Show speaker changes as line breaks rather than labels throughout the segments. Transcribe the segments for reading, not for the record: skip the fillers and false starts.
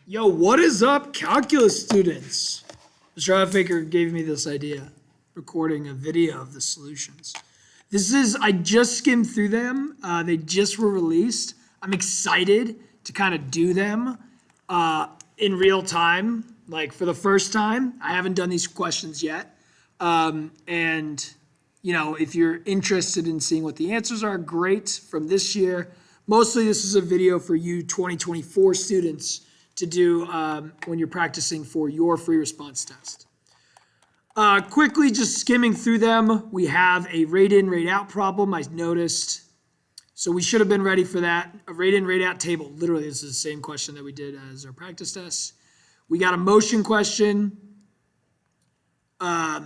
Yo, what is up, calculus students? Mr. Huffaker gave me this idea, recording a video of the solutions. I just skimmed through them. They just were released. I'm excited to kind of do them in real time, like for the first time. I haven't done these questions yet. And, you know, if you're interested in seeing what the answers are, great, from this year. Mostly this is a video for you 2024 students to do when you're practicing for your free response test. Quickly, just skimming through them, we have a rate in, rate out problem, I noticed. So we should have been ready for that. A rate in, rate out table. Literally, this is the same question that we did as our practice test. We got a motion question. A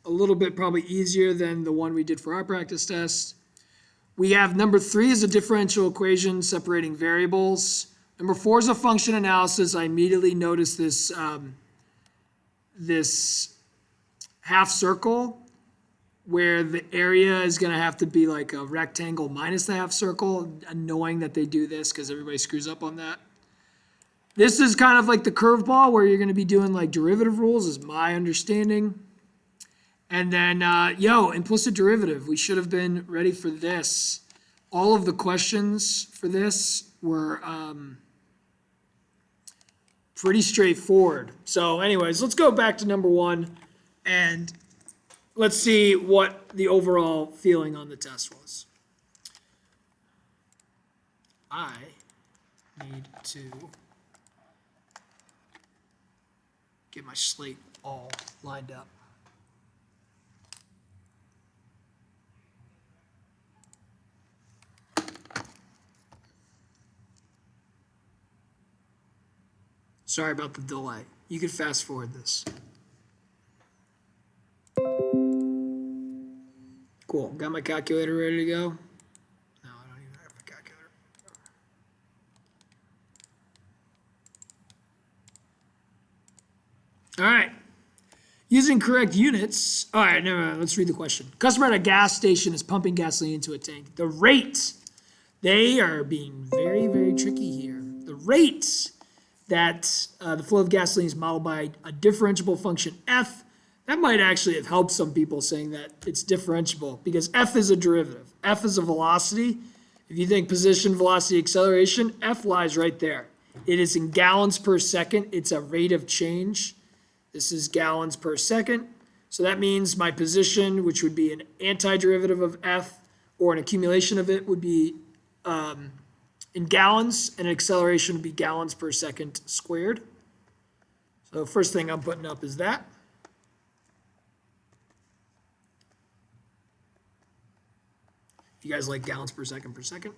little bit probably easier than the one we did for our practice test. We have number 3 is a differential equation separating variables. Number 4 is a function analysis. I immediately noticed this, this half circle where the area is going to have to be like a rectangle minus the half circle. Annoying that they do this because everybody screws up on that. This is kind of like the curveball where you're going to be doing like derivative rules is my understanding. And then, implicit derivative. We should have been ready for this. All of the questions for this were pretty straightforward. So anyways, let's go back to number 1 and let's see what the overall feeling on the test was. I need to get my slate all lined up. Sorry about the delay. You can fast forward this. Cool. Got my calculator ready to go? No, I don't even have a calculator. All right. Using correct units. All right, no, let's read the question. Customer at a gas station is pumping gasoline into a tank. The rate, they are being very, very tricky here. The rate that the flow of gasoline is modeled by a differentiable function f. That might actually have helped some people saying that it's differentiable because f is a derivative. F is a velocity. If you think position, velocity, acceleration, f lies right there. It is in gallons per second. It's a rate of change. This is gallons per second. So that means my position, which would be an antiderivative of f or an accumulation of it, would be in gallons, and acceleration would be gallons per second squared. So first thing I'm putting up is that. If you guys like gallons per second.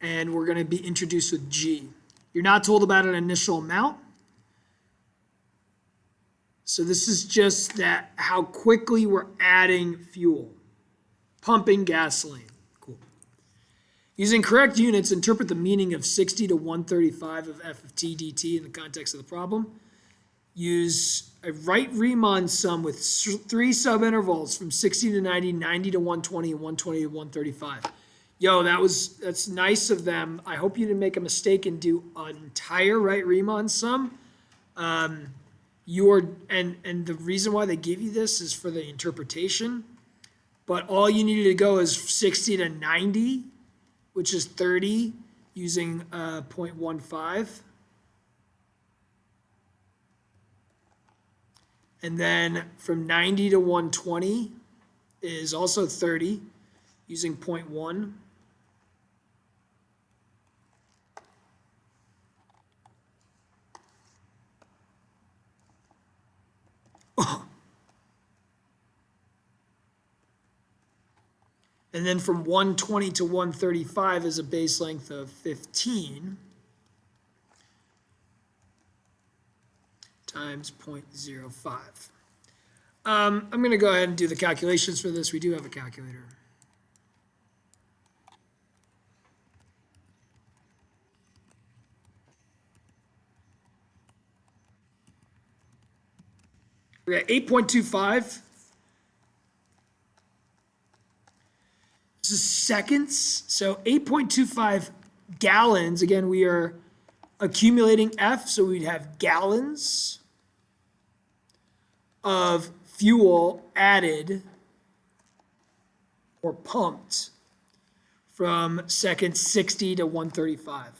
And we're going to be introduced with G. You're not told about an initial amount. So this is just that how quickly we're adding fuel, pumping gasoline. Using correct units, interpret the meaning of 60 to 135 of f of t dt in the context of the problem. Use a right Riemann sum with 3 subintervals from 60 to 90, 90 to 120, and 120 to 135. Yo, that's nice of them. I hope you didn't make a mistake and do an entire right Riemann sum. And the reason why they give you this is for the interpretation. But all you needed to go is 60 to 90. Which is 30 using 0.15. And then from 90 to 120 is also 30 using 0.1. And then from 120 to 135 is a base length of 15 times 0.05. I'm going to go ahead and do the calculations for this. We do have a calculator. We got 8.25. This is seconds. So 8.25 gallons. Again, we are accumulating F, so we'd have gallons of fuel added or pumped from second 60 to 135.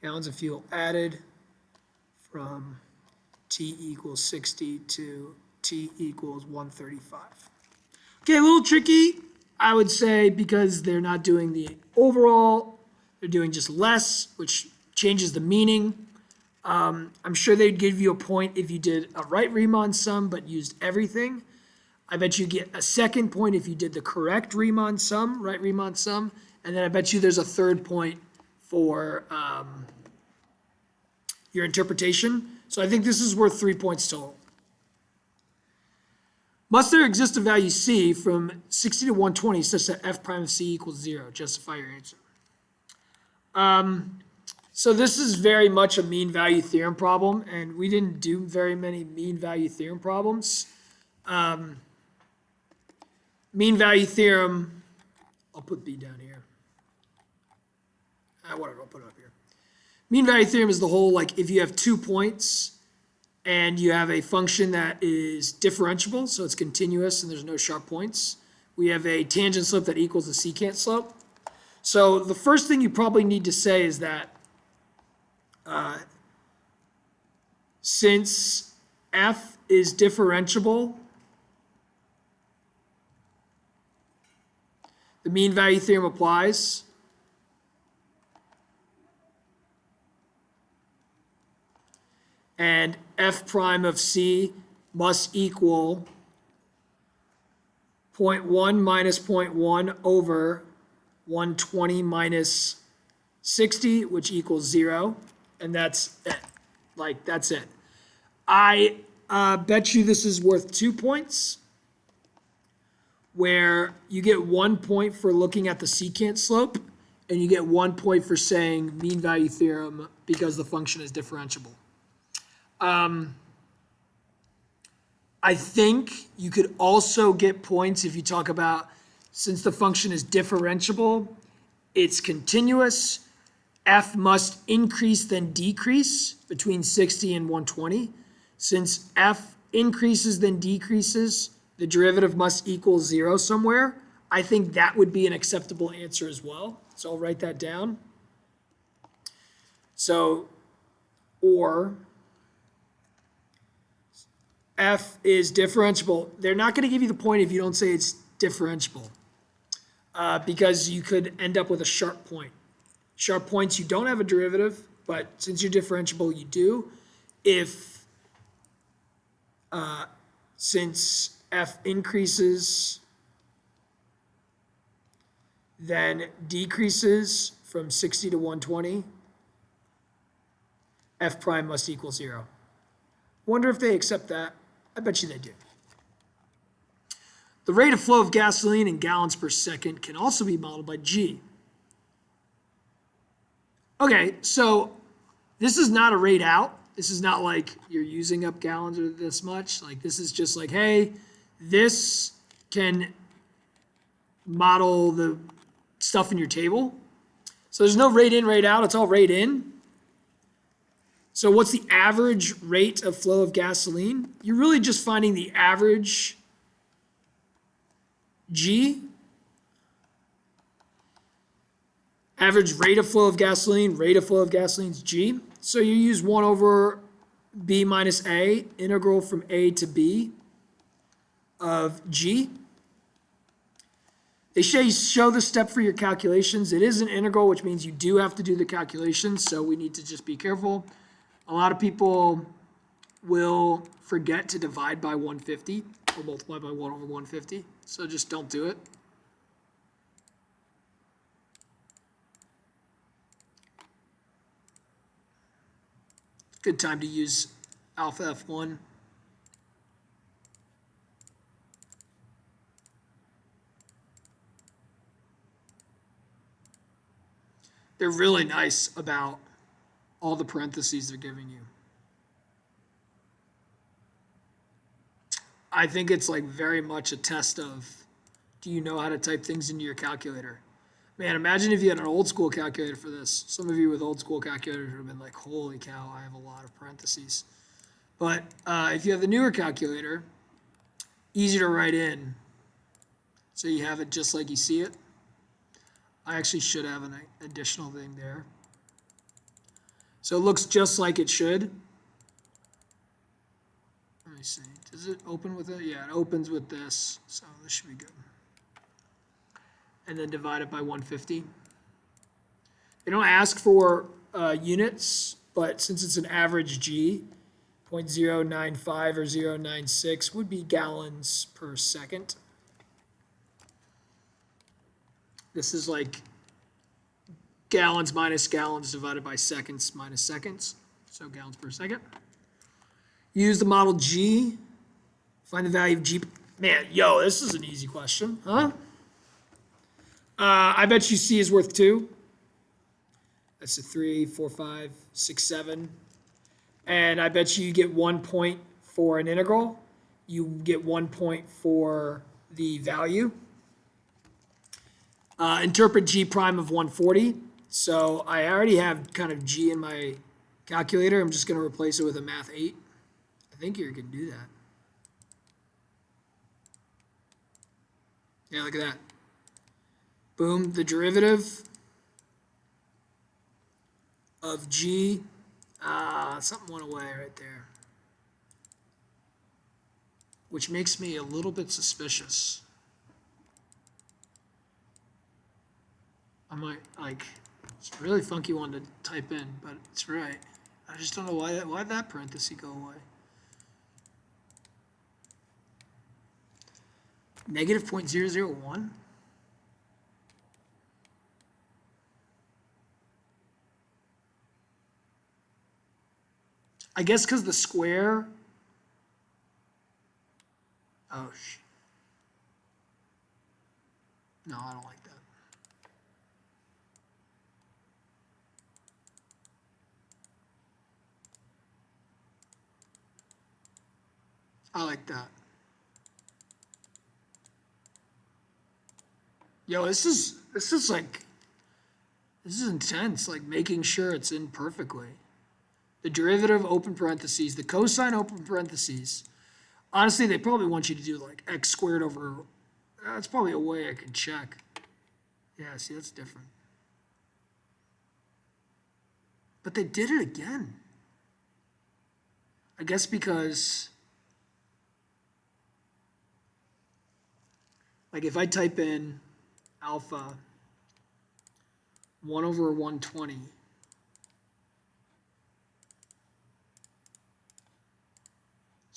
Gallons of fuel added from T equals 60 to T equals 135. Okay, a little tricky, I would say, because they're not doing the overall, they're doing just less, which changes the meaning. I'm sure they'd give you a point if you did a right Riemann sum but used everything. I bet you get a second point if you did the correct Riemann sum, right Riemann sum, and then I bet you there's a third point for your interpretation. So I think this is worth 3 points total. Must there exist a value C from 60 to 120 such that f prime of C equals 0? Justify your answer. So this is very much a mean value theorem problem, and we didn't do very many mean value theorem problems. Mean value theorem, I'll put B down here. Whatever, I'll put it up here. Mean value theorem is the whole, like, if you have 2 points and you have a function that is differentiable, so it's continuous and there's no sharp points, we have a tangent slope that equals the secant slope. So the first thing you probably need to say is that since f is differentiable, the mean value theorem applies. And f prime of C must equal 0.1 minus 0.1 over 120 minus 60, which equals 0. And that's it. Like, that's it. I bet you this is worth 2 points, where you get 1 point for looking at the secant slope, and you get 1 point for saying mean value theorem because the function is differentiable. I think you could also get points if you talk about, since the function is differentiable, it's continuous, f must increase then decrease between 60 and 120. Since f increases then decreases, the derivative must equal 0 somewhere. I think that would be an acceptable answer as well. So I'll write that down. So, or f is differentiable. They're not going to give you the point if you don't say it's differentiable, because you could end up with a sharp point. Sharp points, you don't have a derivative, but since you're differentiable, you do. If, since f increases, then decreases from 60 to 120, f prime must equal 0. Wonder if they accept that. I bet you they do. The rate of flow of gasoline in gallons per second can also be modeled by G. Okay, so this is not a rate out. This is not like you're using up gallons or this much. Like, this is just like, hey, this can model the stuff in your table. So there's no rate in, rate out. It's all rate in. So what's the average rate of flow of gasoline? You're really just finding the average G, average rate of flow of gasoline is G. So you use 1 over B minus A, integral from A to B of G. They show the step for your calculations. It is an integral, which means you do have to do the calculations, so we need to just be careful. A lot of people will forget to divide by 150 or multiply by 1 over 150, so just don't do it. Good time to use alpha F1. They're really nice about all the parentheses they're giving you. I think it's like very much a test of, do you know how to type things into your calculator? Man, imagine if you had an old school calculator for this. Some of you with old school calculators would have been like, holy cow, I have a lot of parentheses. But if you have the newer calculator, easy to write in. So you have it just like you see it. I actually should have an additional thing there. So it looks just like it should. Let me see. Does it open with it? Yeah, it opens with this. So this should be good. And then divide it by 150. They don't ask for units, but since it's an average G, 0.095 or 0.096 would be gallons per second. This is like gallons minus gallons divided by seconds minus seconds. So gallons per second. Use the model G. Find the value of G. Man, yo, this is an easy question, huh? I bet you C is worth 2. That's a 3, 4, 5, 6, 7. And I bet you get 1 point for an integral. You get 1 point for the value. Interpret G prime of 140. So I already have kind of G in my calculator. I'm just going to replace it with a math 8. I think you can do that. Yeah, look at that. Boom, the derivative of G, something went away right there, which makes me a little bit suspicious. I might, it's a really funky one to type in, but it's right. I just don't know why that parenthesis go away. Negative 0.001? I guess because the square. Oh, no, I don't like that. I like that. Yo, this is intense, like making sure it's in perfectly. The derivative, open parentheses, the cosine, open parentheses. Honestly, they probably want you to do like x squared over, that's probably a way I can check. Yeah, see, that's different. But they did it again. I guess because, like if I type in alpha 1 over 120,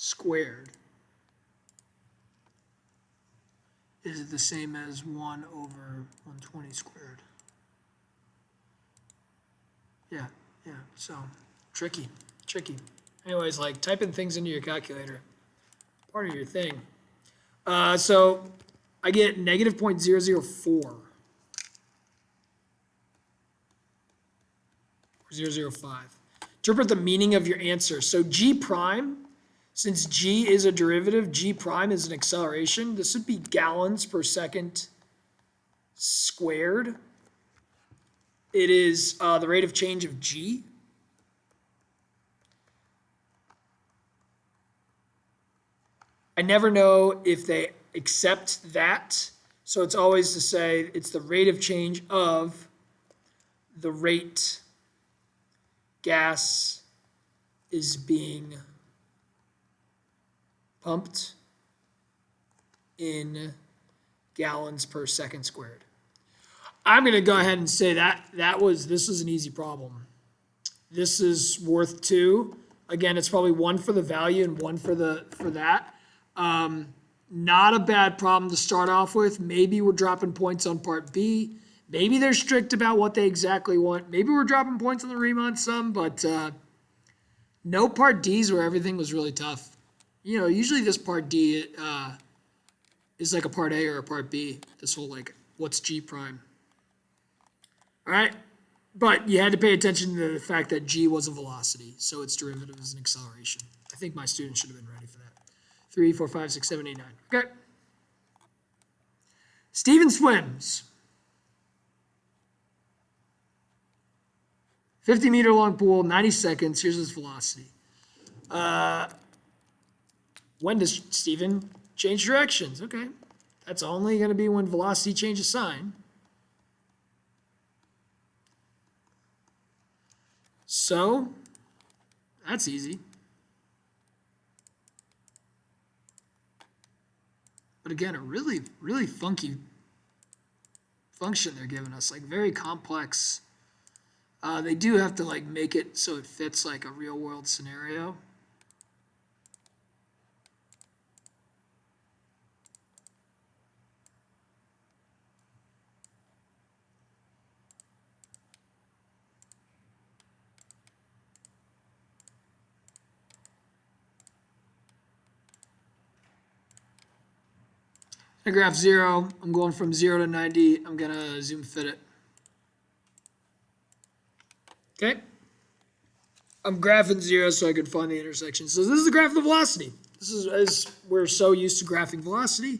squared is the same as 1 over 120 squared. Yeah, so tricky. Anyways, like typing things into your calculator, part of your thing. So I get negative 0.004 or 0.005. Interpret the meaning of your answer. So G prime, since G is a derivative, G prime is an acceleration. This would be gallons per second squared. It is the rate of change of G. I never know if they accept that. So it's always to say it's the rate of change of the rate gas is being pumped in gallons per second squared. I'm going to go ahead and say this is an easy problem. This is worth 2. Again, it's probably 1 for the value and 1 for that. Not a bad problem to start off with. Maybe we're dropping points on part B. Maybe they're strict about what they exactly want. Maybe we're dropping points on the Riemann sum, but no part D's where everything was really tough. You know, usually this part D is like a part A or a part B. This whole like, what's G prime? All right, but you had to pay attention to the fact that G was a velocity, so its derivative is an acceleration. I think my students should have been ready for that. 3, 4, 5, 6, 7, 8, 9. Okay. Steven swims. 50-meter long pool, 90 seconds. Here's his velocity. When does Steven change directions? Okay. That's only going to be when velocity changes sign. So, that's easy. But again, a really, really funky function they're giving us, like very complex. They do have to like make it so it fits like a real world scenario. I graph 0. I'm going from 0 to 90. I'm going to zoom fit it. Okay. I'm graphing 0 so I can find the intersection. So this is the graph of the velocity. This is as we're so used to graphing velocity.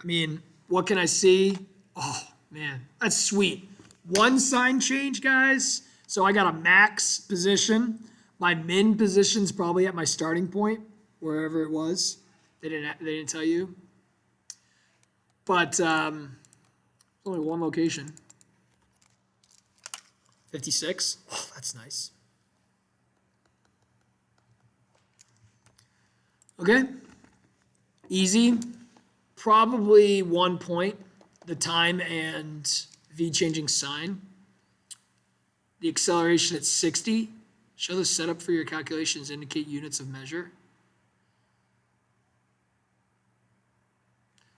I mean, what can I see? Oh, man, that's sweet. One sign change, guys. So I got a max position. My min position's probably at my starting point, wherever it was. They didn't tell you. But only one location. 56. Oh, that's nice. Okay. Easy. Probably 1 point. The time and v changing sign. The acceleration at 60. Show the setup for your calculations. Indicate units of measure.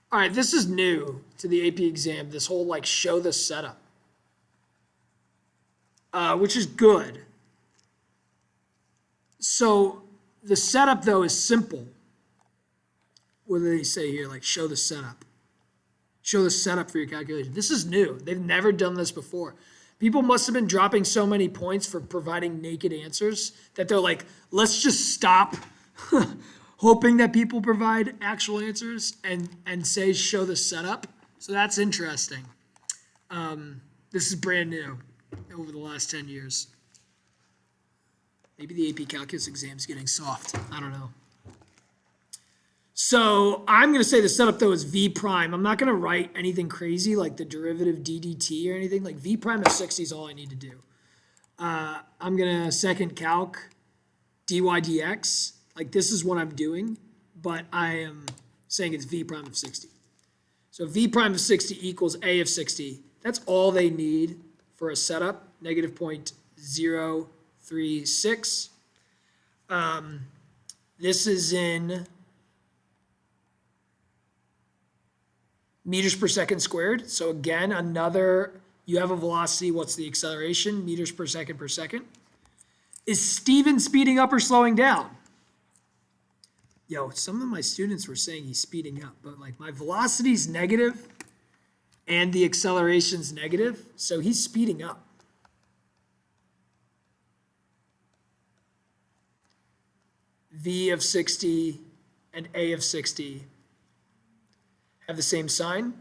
All right, this is new to the AP exam, this whole like show the setup, which is good. So the setup though is simple. What do they say here? Like show the setup. Show the setup for your calculation. This is new. They've never done this before. People must have been dropping so many points for providing naked answers that they're like, let's just stop hoping that people provide actual answers and say show the setup. So that's interesting. This is brand new over the last 10 years. Maybe the AP Calculus exam is getting soft. I don't know. So I'm going to say the setup, though, is v prime. I'm not going to write anything crazy like the derivative ddt or anything. Like v prime of 60 is all I need to do. I'm going to second calc dy dx. Like this is what I'm doing, but I am saying it's v prime of 60. So v prime of 60 equals a of 60. That's all they need for a setup, negative 0.036. This is in meters per second squared. So again, you have a velocity, what's the acceleration? Meters per second per second. Is Steven speeding up or slowing down? Yo, some of my students were saying he's speeding up, but like my velocity's negative and the acceleration's negative, so he's speeding up. V of 60 and A of 60 have the same sign.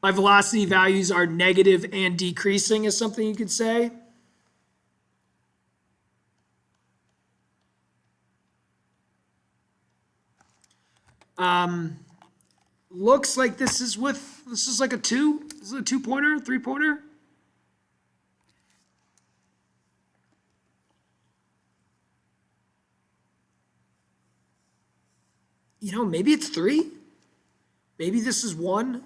My velocity values are negative and decreasing is something you could say. Looks like this is like a 2. This is a 2-pointer, 3-pointer. You know, maybe it's 3. Maybe this is 1.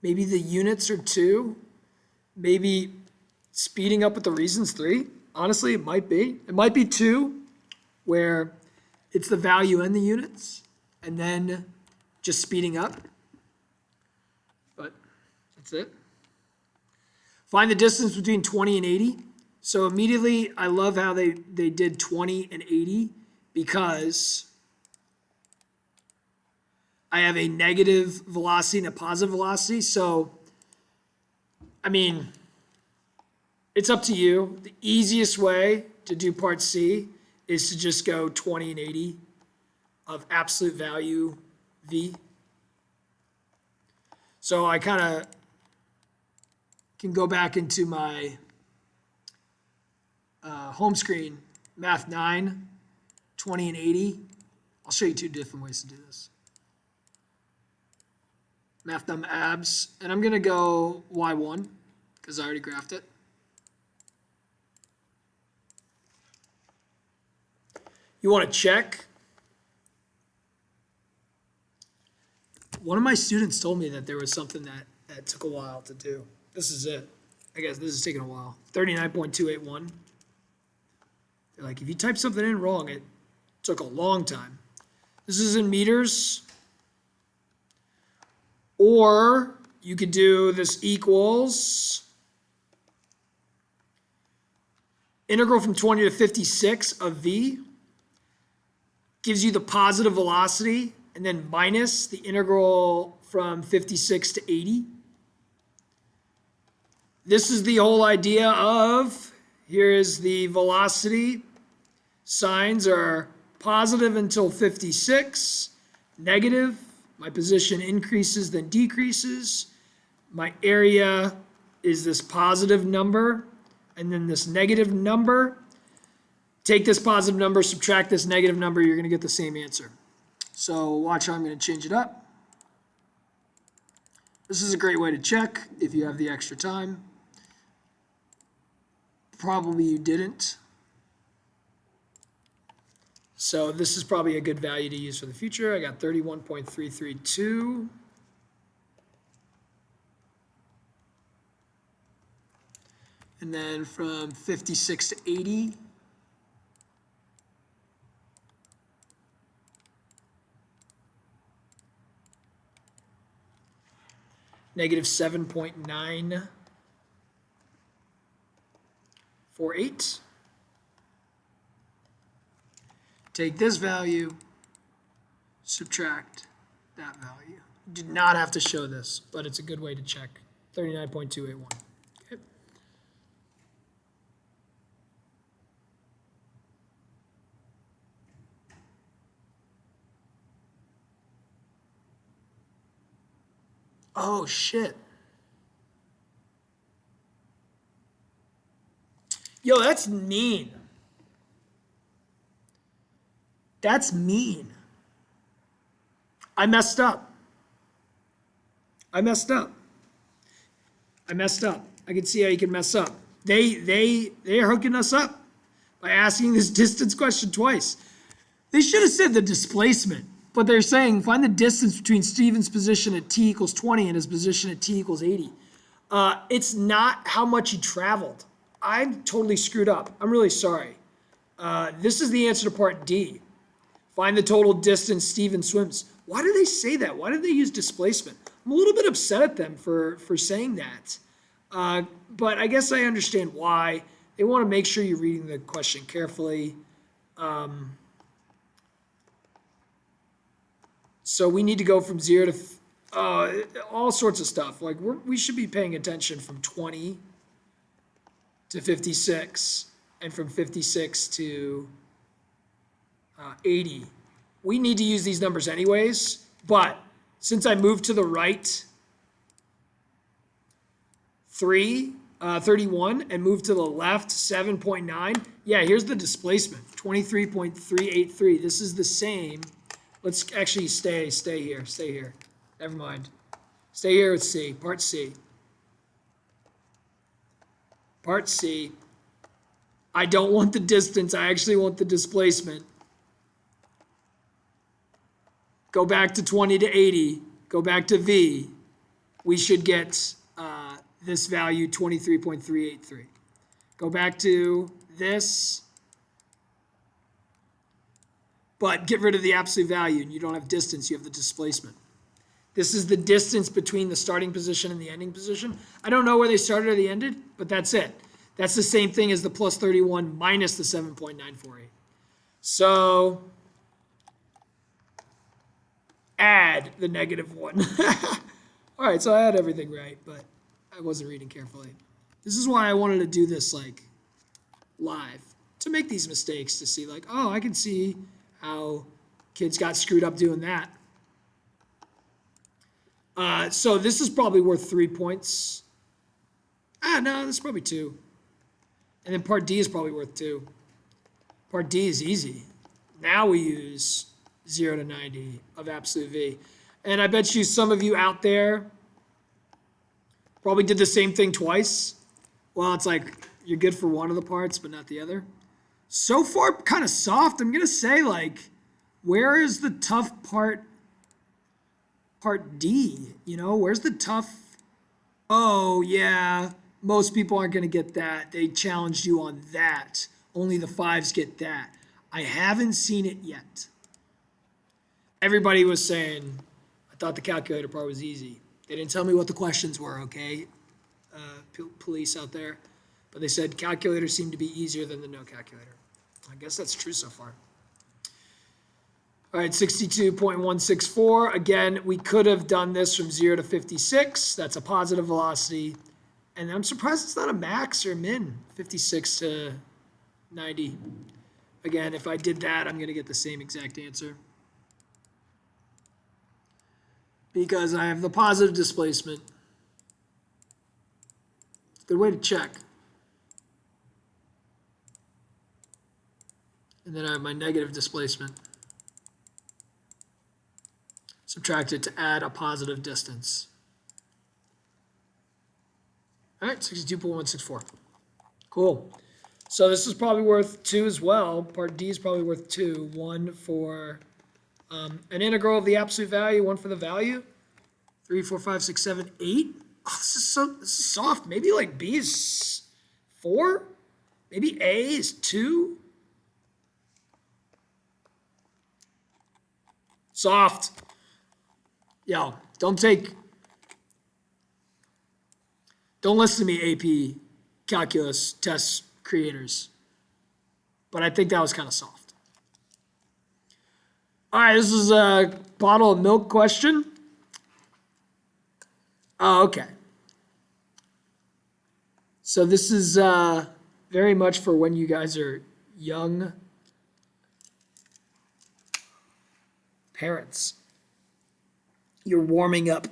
Maybe the units are 2. Maybe speeding up with the reasons 3. Honestly, it might be. It might be 2, where it's the value and the units, and then just speeding up. But that's it. Find the distance between 20 and 80. So immediately, I love how they did 20 and 80 because I have a negative velocity and a positive velocity. So, I mean, it's up to you. The easiest way to do part C is to just go 20 and 80 of absolute value V. So I kind of can go back into my home screen, Math 9, 20 and 80. I'll show you two different ways to do this. Math num abs, and I'm going to go Y1 because I already graphed it. You want to check. One of my students told me that there was something that took a while to do. This is it. I guess this is taking a while. 39.281. They're like, if you type something in wrong, it took a long time. This is in meters. Or you could do this equals integral from 20 to 56 of V gives you the positive velocity, and then minus the integral from 56 to 80. This is the whole idea of, here is the velocity. Signs are positive until 56, negative. My position increases, then decreases. My area is this positive number, and then this negative number. Take this positive number, subtract this negative number, you're going to get the same answer. So watch how I'm going to change it up. This is a great way to check if you have the extra time. Probably you didn't. So this is probably a good value to use for the future. I got 31.332. And then from 56 to 80. Negative 7.948. Take this value, subtract that value. You do not have to show this, but it's a good way to check. 39.281. Okay. Oh, shit. Yo, that's mean. That's mean. I messed up. I can see how you can mess up. They're hooking us up by asking this distance question twice. They should have said the displacement, but they're saying find the distance between Steven's position at t equals 20 and his position at t equals 80. It's not how much he traveled. I'm totally screwed up. I'm really sorry. This is the answer to part D. Find the total distance Steven swims. Why do they say that? Why do they use displacement? I'm a little bit upset at them for saying that. But I guess I understand why. They want to make sure you're reading the question carefully. So we need to go from 0 to all sorts of stuff. Like we should be paying attention from 20 to 56 and from 56 to 80. We need to use these numbers anyways, but since I moved to the right 31 and moved to the left 7.9, yeah, here's the displacement, 23.383. This is the same. Let's actually stay here. Never mind. Stay here with C, part C. Part C. I don't want the distance, I actually want the displacement. Go back to 20 to 80, go back to V. We should get this value, 23.383. Go back to this, but get rid of the absolute value, and you don't have distance, you have the displacement. This is the distance between the starting position and the ending position. I don't know where they started or they ended, but that's it. That's the same thing as the plus 31 minus the 7.948. So add the negative 1. All right, so I had everything right, but I wasn't reading carefully. This is why I wanted to do this like live. to make these mistakes, to see like, oh, I can see how kids got screwed up doing that. So this is probably worth 3 points. No, this is probably 2. And then part D is probably worth 2. Part D is easy. Now we use 0 to 90 of absolute V. And I bet you some of you out there probably did the same thing twice. Well, it's like you're good for one of the parts, but not the other. So far, kind of soft. I'm going to say, like, where is the tough part? Part D, you know, where's the tough? Oh, yeah, most people aren't going to get that. They challenged you on that. Only the 5s get that. I haven't seen it yet. Everybody was saying, I thought the calculator part was easy. They didn't tell me what the questions were, okay? Police out there. But they said calculators seem to be easier than the no calculator. I guess that's true so far. All right, 62.164. Again, we could have done this from 0 to 56. That's a positive velocity. And I'm surprised it's not a max or min, 56 to 90. Again, if I did that, I'm going to get the same exact answer. Because I have the positive displacement. Good way to check. And then I have my negative displacement. Subtract it to add a positive distance. All right, 62.164. Cool. So this is probably worth 2 as well. Part D is probably worth 2. 1 for an integral of the absolute value, 1 for the value. 3, 4, 5, 6, 7, 8. Oh, this is soft. Maybe like B is 4. Maybe A is 2. Soft. Yo, don't listen to me, AP calculus test creators. But I think that was kind of soft. All right, this is a bottle of milk question. Oh, okay. So this is very much for when you guys are young parents. You're warming up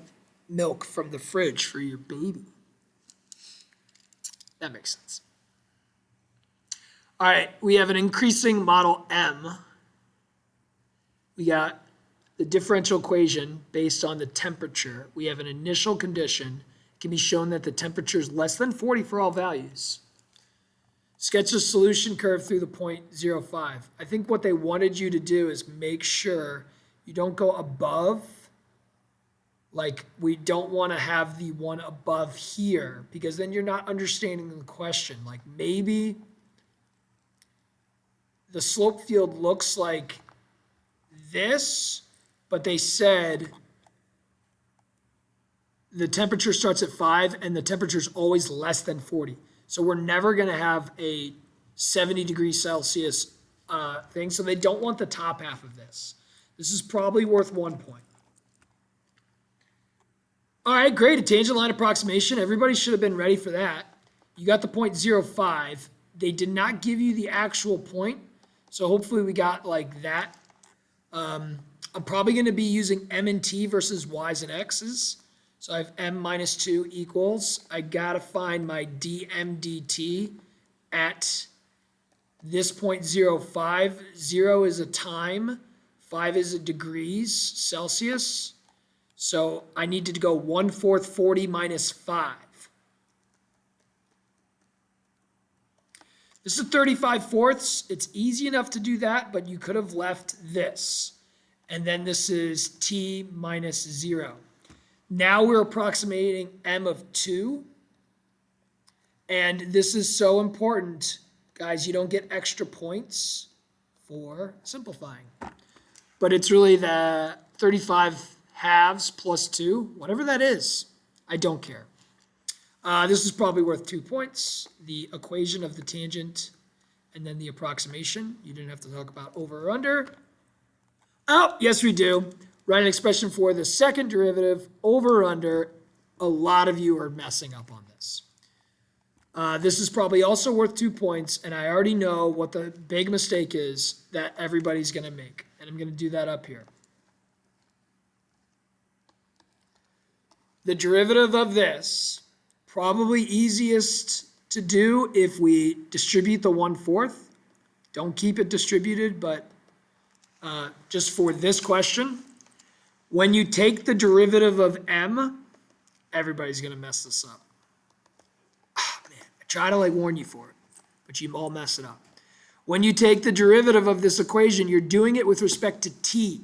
milk from the fridge for your baby. That makes sense. All right, we have an increasing model M. We got the differential equation based on the temperature. We have an initial condition. It can be shown that the temperature is less than 40 for all values. Sketch a solution curve through the point 0.5. I think what they wanted you to do is make sure you don't go above. Like, we don't want to have the one above here, because then you're not understanding the question. Like, maybe the slope field looks like this, but they said the temperature starts at 5 and the temperature is always less than 40. So we're never going to have a 70 degrees Celsius thing. So they don't want the top half of this. This is probably worth 1 point. All right, great. A tangent line approximation. Everybody should have been ready for that. You got the 0.05. They did not give you the actual point. So hopefully we got like that. I'm probably going to be using M and T versus Y's and X's. So I have M minus 2 equals. I got to find my dm dt at this 0.05. 0 is a time. 5 is a degrees Celsius. So I needed to go 1/4 40 minus 5. This is 35/4. It's easy enough to do that, but you could have left this. And then this is t minus 0. Now we're approximating m of 2. And this is so important, guys. You don't get extra points for simplifying. But it's really the 35 halves plus 2, whatever that is. I don't care. This is probably worth 2 points. The equation of the tangent and then the approximation. You didn't have to talk about over or under. Oh, yes, we do. Write an expression for the second derivative, over or under. A lot of you are messing up on this. This is probably also worth 2 points, and I already know what the big mistake is that everybody's going to make. And I'm going to do that up here. The derivative of this, probably easiest to do if we distribute the 1/4. Don't keep it distributed, but just for this question, when you take the derivative of m, everybody's going to mess this up. Man, I try to warn you for it, but you all mess it up. When you take the derivative of this equation, you're doing it with respect to t,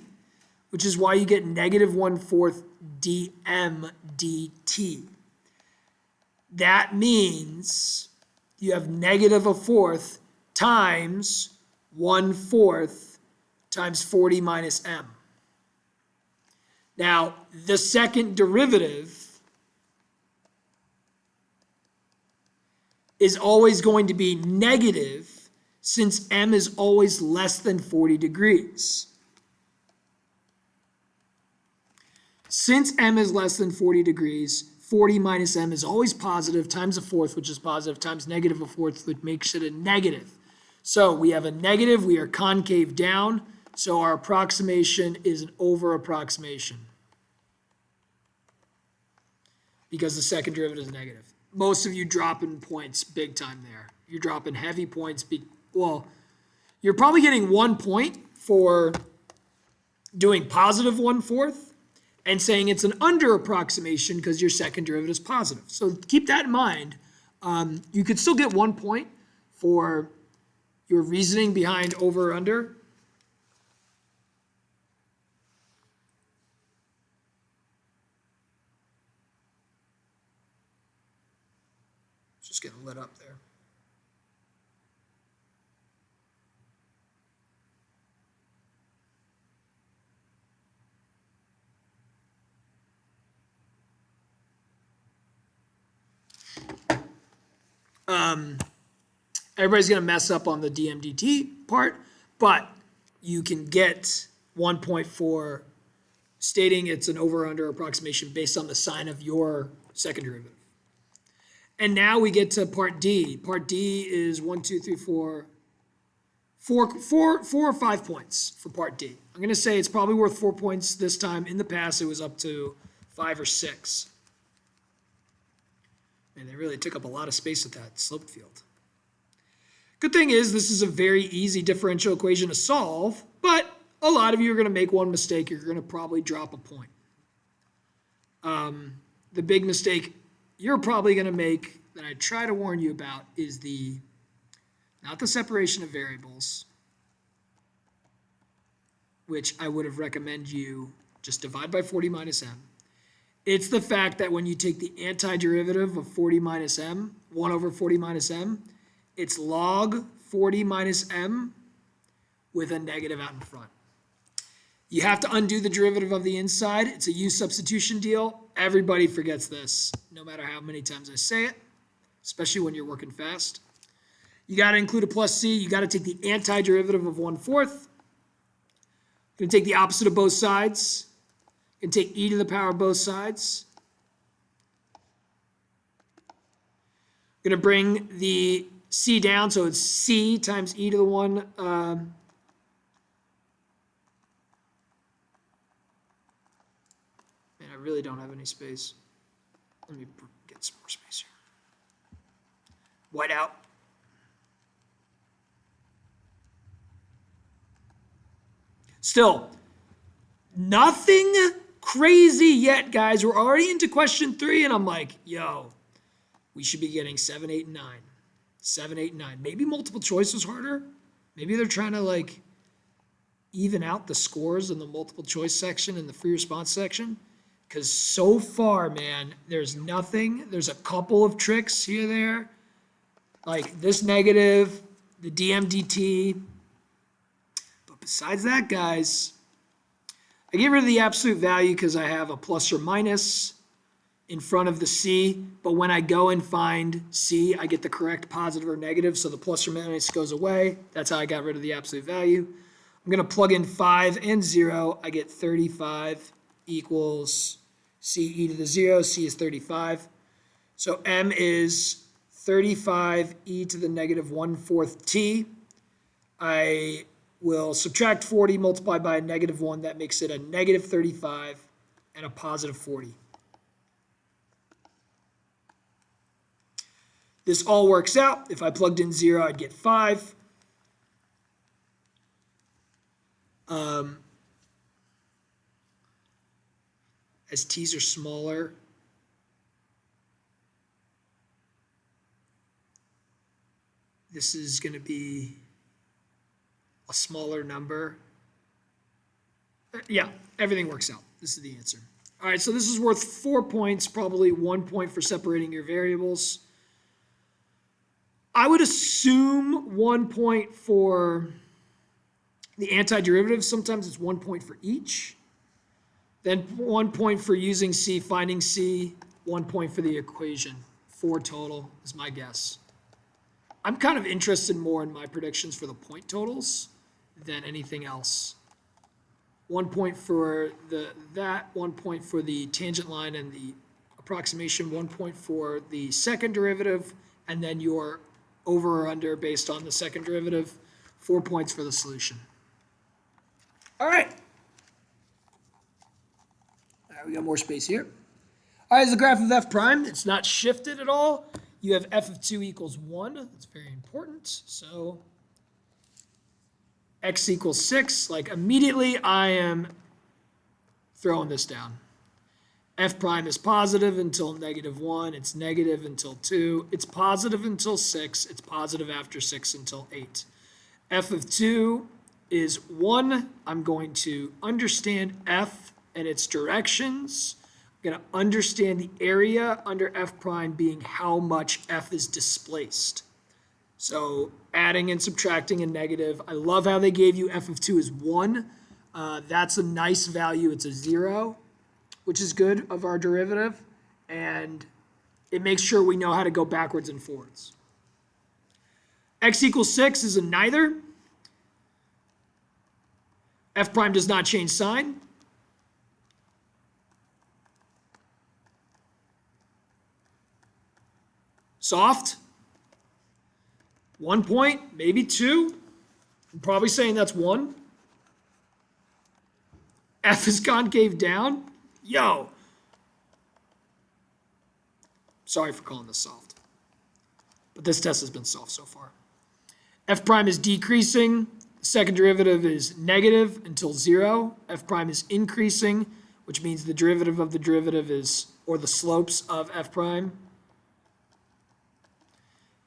which is why you get negative 1/4 dm dt. That means you have negative 1/4 times 1/4 times 40 minus m. Now, the second derivative is always going to be negative since m is always less than 40 degrees. Since m is less than 40 degrees, 40 minus m is always positive, times 1/4, which is positive, times negative 1/4, which makes it a negative. So we have a negative, we are concave down, so our approximation is an over approximation because the second derivative is negative. Most of you dropping points big time there. You're dropping heavy points. Well, you're probably getting 1 point for doing positive 1/4 and saying it's an under approximation because your second derivative is positive. So keep that in mind. You could still get 1 point for your reasoning behind over or under. It's just getting lit up there. Everybody's going to mess up on the dmdt part, but you can get 1 point for stating it's an over or under approximation based on the sign of your second derivative. And now we get to part D. Part D is 4 or 5 points for part D. I'm going to say it's probably worth 4 points this time. In the past, it was up to 5 or 6. And they really took up a lot of space with that sloped field. Good thing is this is a very easy differential equation to solve, but a lot of you are going to make one mistake. You're going to probably drop a point. The big mistake you're probably going to make that I try to warn you about is not the separation of variables, which I would have recommended you just divide by 40 minus m. It's the fact that when you take the antiderivative of 40 minus m, 1 over 40 minus m, it's log 40 minus m with a negative out in front. You have to undo the derivative of the inside. It's a u substitution deal. Everybody forgets this, no matter how many times I say it, especially when you're working fast. You got to include a plus c. You got to take the antiderivative of 1/4. You're going to take the opposite of both sides. You're going to take e to the power of both sides. You're going to bring the c down, so it's c times e to the 1. Man, I really don't have any space. Let me get some more space here. White out. Still, nothing crazy yet, guys. We're already into question 3, and I'm like, yo, we should be getting 7, 8, and 9. 7, 8, and 9. Maybe multiple choice was harder. Maybe they're trying to even out the scores in the multiple choice section and the free response section. Because so far, man, there's nothing. There's a couple of tricks here, there. Like this negative, the dmdt. But besides that, guys, I get rid of the absolute value because I have a plus or minus in front of the c, but when I go and find c, I get the correct positive or negative, so the plus or minus goes away. That's how I got rid of the absolute value. I'm going to plug in 5 and 0. I get 35 equals c e to the 0. C is 35. So m is 35 e to the negative 1/4 t. I will subtract 40 multiplied by a negative 1. That makes it a negative 35 and a positive 40. This all works out. If I plugged in 0, I'd get 5. As t's are smaller, this is going to be a smaller number. Yeah, everything works out. This is the answer. All right, so this is worth 4 points, probably 1 point for separating your variables. I would assume 1 point for the antiderivative. Sometimes it's 1 point for each. Then 1 point for using C, finding C, 1 point for the equation. 4 total is my guess. I'm kind of interested more in my predictions for the point totals than anything else. 1 point for that, 1 point for the tangent line and the approximation, 1 point for the second derivative, and then your over or under based on the second derivative, 4 points for the solution. All right. All right, we got more space here. All right, it's the graph of f prime. It's not shifted at all. You have f of 2 equals 1. That's very important. So x equals 6. Like immediately I am throwing this down. F prime is positive until negative 1. It's negative until 2. It's positive until 6. It's positive after 6 until 8. F of 2 is 1. I'm going to understand F and its directions. I'm going to understand the area under F prime being how much F is displaced. So adding and subtracting a negative. I love how they gave you F of 2 is 1. That's a nice value. It's a 0, which is good of our derivative. And it makes sure we know how to go backwards and forwards. X equals 6 is a neither. F prime does not change sign. Soft. 1 point, maybe 2. I'm probably saying that's 1. F is concave down. Yo. Sorry for calling this soft. But this test has been soft so far. F prime is decreasing. The second derivative is negative until 0. F prime is increasing, which means the derivative of the derivative is, or the slopes of F prime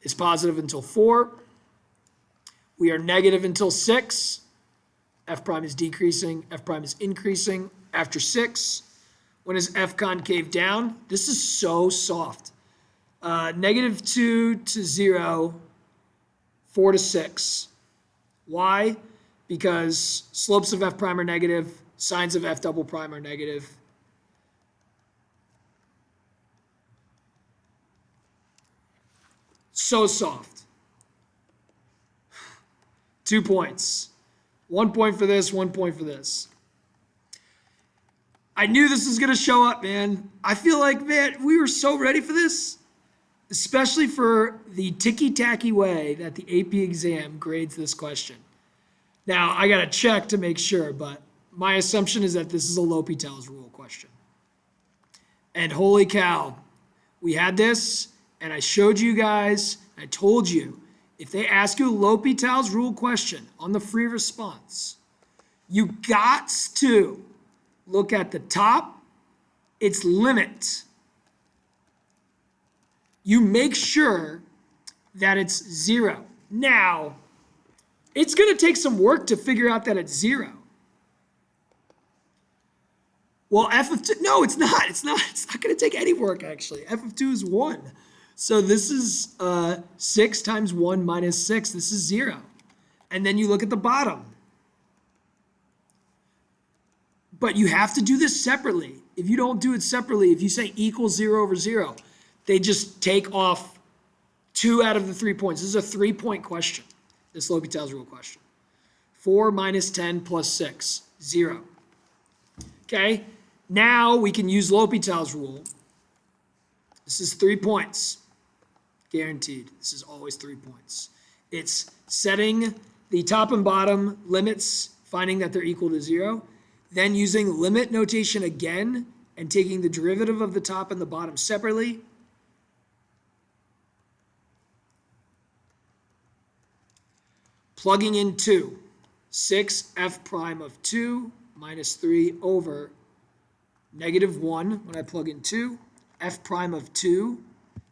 is positive until 4. We are negative until 6. F prime is decreasing. F prime is increasing after 6. When is F concave down? This is so soft. Negative 2 to 0, 4 to 6. Why? Because slopes of F prime are negative, sines of F double prime are negative. So soft. 2 points. 1 point for this, 1 point for this. I knew this was going to show up, man. I feel like, man, we were so ready for this, especially for the ticky-tacky way that the AP exam grades this question. Now, I got to check to make sure, but my assumption is that this is a L'Hopital's rule question. And holy cow, we had this, and I showed you guys, I told you, if they ask you a L'Hopital's rule question on the free response, you got to look at the top, its limit. You make sure that it's 0. Now, it's going to take some work to figure out that it's 0. Well, f of 2, no, it's not. It's not going to take any work, actually. F of 2 is 1. So this is 6 times 1 minus 6. This is 0. And then you look at the bottom. But you have to do this separately. If you don't do it separately, if you say equals 0 over 0, they just take off 2 out of the 3 points. This is a 3-point question, this L'Hopital's rule question. 4 minus 10 plus 6, 0. Okay, now we can use L'Hopital's rule. This is 3 points. Guaranteed. This is always 3 points. It's setting the top and bottom limits, finding that they're equal to 0, then using limit notation again and taking the derivative of the top and the bottom separately. Plugging in 2. 6f prime of 2 minus 3 over negative 1 when I plug in 2. F prime of 2.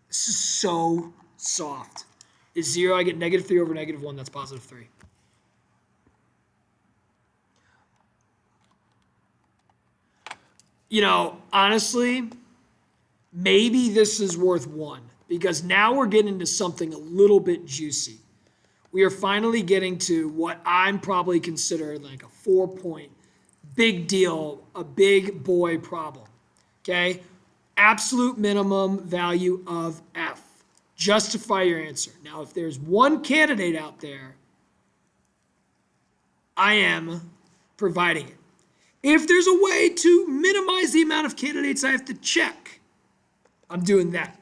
This is so soft. Is 0, I get negative 3 over negative 1, that's positive 3. You know, honestly, maybe this is worth 1 because now we're getting into something a little bit juicy. We are finally getting to what I'm probably considering like a 4-point big deal, a big boy problem. Okay? Absolute minimum value of f. Justify your answer. Now, if there's one candidate out there, I am providing it. If there's a way to minimize the amount of candidates I have to check, I'm doing that.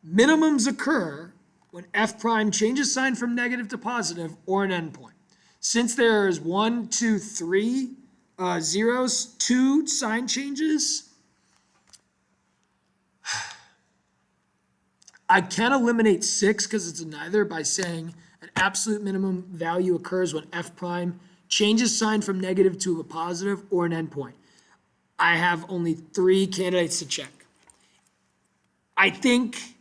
Minimums occur when f prime changes sign from negative to positive or an endpoint. Since there's 1, 2, 3 zeros, 2 sign changes, I can eliminate 6 because it's a neither by saying an absolute minimum value occurs when f prime changes sign from negative to a positive or an endpoint. I have only 3 candidates to check. I think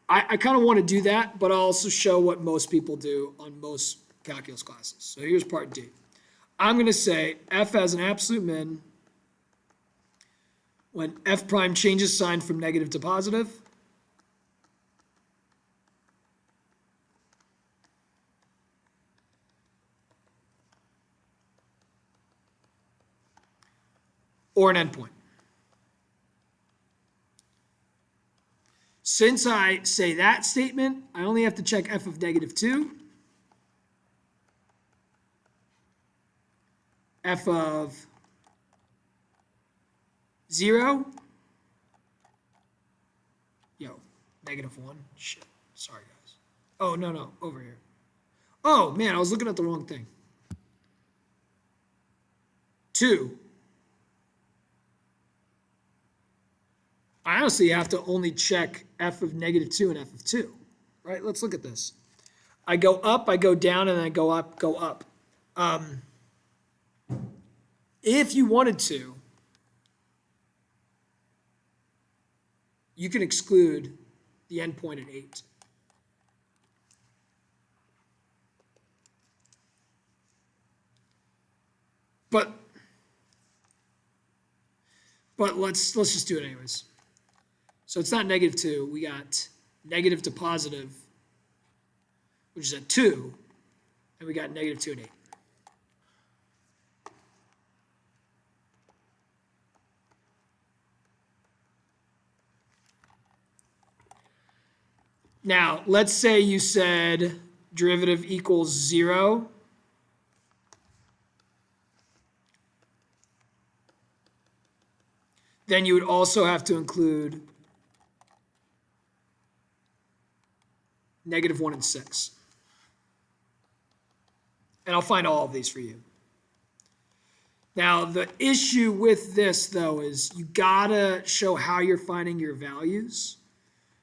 I kind of want to do that, but I'll also show what most people do on most calculus classes. So here's part D. I'm going to say f has an absolute min when f prime changes sign from negative to positive. Or an endpoint. Since I say that statement, I only have to check f of negative 2, f of 0, negative 1, shit, sorry guys. Oh, no, over here. Oh, man, I was looking at the wrong thing. 2. I honestly have to only check f of negative 2 and f of 2, right? Let's look at this. I go up, I go down, and then I go up, go up. If you wanted to, you can exclude the endpoint at 8. But let's just do it anyways. So it's not negative 2. We got negative to positive, which is at 2, and we got negative 2 and 8. Now, let's say you said derivative equals 0. Then you would also have to include negative 1 and 6. And I'll find all of these for you. Now, the issue with this, though, is you gotta show how you're finding your values.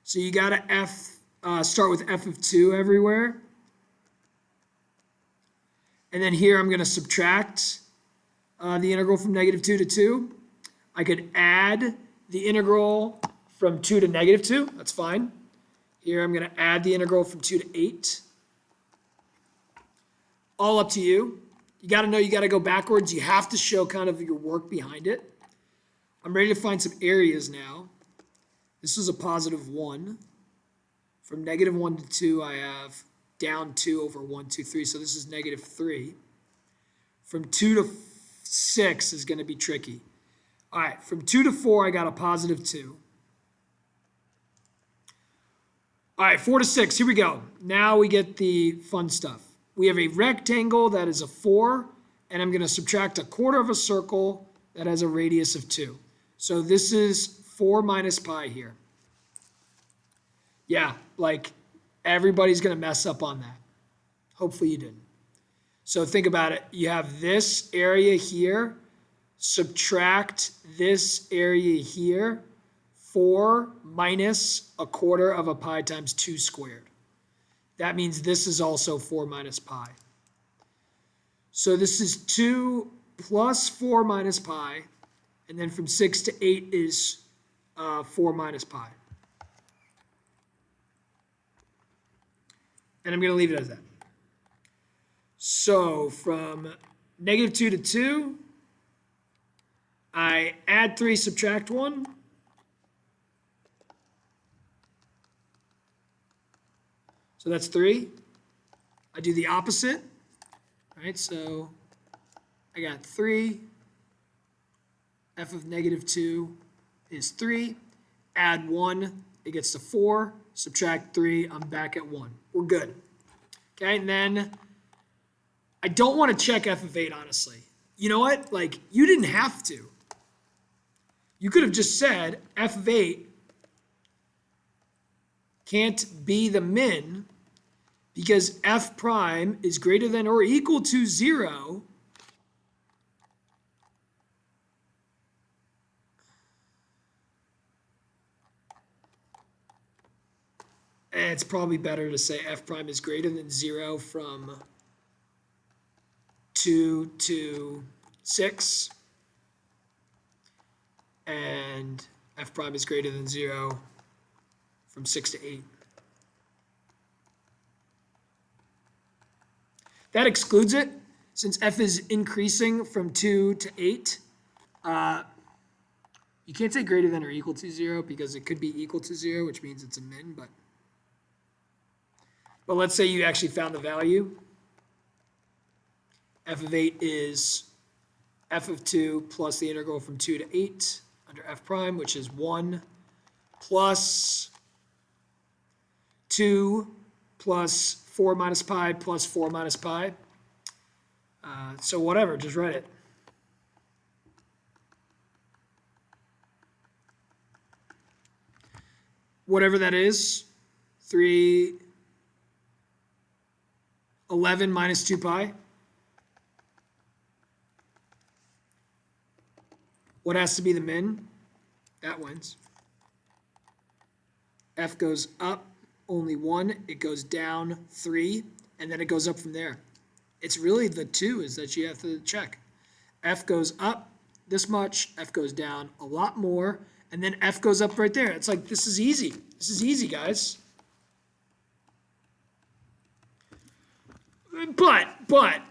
So you gotta start with f of 2 everywhere. And then here I'm gonna subtract the integral from negative 2 to 2. I could add the integral from 2 to negative 2. That's fine. Here I'm going to add the integral from 2 to 8. All up to you. You got to know you got to go backwards. You have to show kind of your work behind it. I'm ready to find some areas now. This is a positive 1. From negative 1 to 2, I have down 2 over 1, 2, 3. So this is negative 3. From 2 to 6 is going to be tricky. All right, from 2 to 4, I got a positive 2. All right, 4 to 6, here we go. Now we get the fun stuff. We have a rectangle that is a 4, and I'm going to subtract a quarter of a circle that has a radius of 2. So this is 4 minus pi here. Yeah, like everybody's going to mess up on that. Hopefully you didn't. So think about it. You have this area here, subtract this area here, 4 minus a quarter of a pi times 2 squared. That means this is also 4 minus pi. So this is 2 plus 4 minus pi, and then from 6 to 8 is 4 minus pi. And I'm going to leave it as that. So from negative 2 to 2, I add 3, subtract 1. So that's 3. I do the opposite. All right, so I got 3. F of negative 2 is 3. Add 1, it gets to 4. Subtract 3, I'm back at 1. We're good. Okay, and then I don't want to check f of 8, honestly. You know what? Like, you didn't have to. You could have just said f of 8 can't be the min because f prime is greater than or equal to 0 it's probably better to say f prime is greater than 0 from 2 to 6, and f prime is greater than 0 from 6 to 8. That excludes it. Since f is increasing from 2 to 8, you can't say greater than or equal to 0 because it could be equal to 0, which means it's a min, but let's say you actually found the value. F of 8 is f of 2 plus the integral from 2 to 8 under f prime, which is 1 plus 2 plus 4 minus pi plus 4 minus pi. So whatever, just write it. Whatever that is, 11 minus 2 pi. What has to be the min? That wins. F goes up only 1, it goes down 3, and then it goes up from there. It's really the 2 is that you have to check. F goes up this much, F goes down a lot more, and then F goes up right there. It's like, this is easy. This is easy, guys. But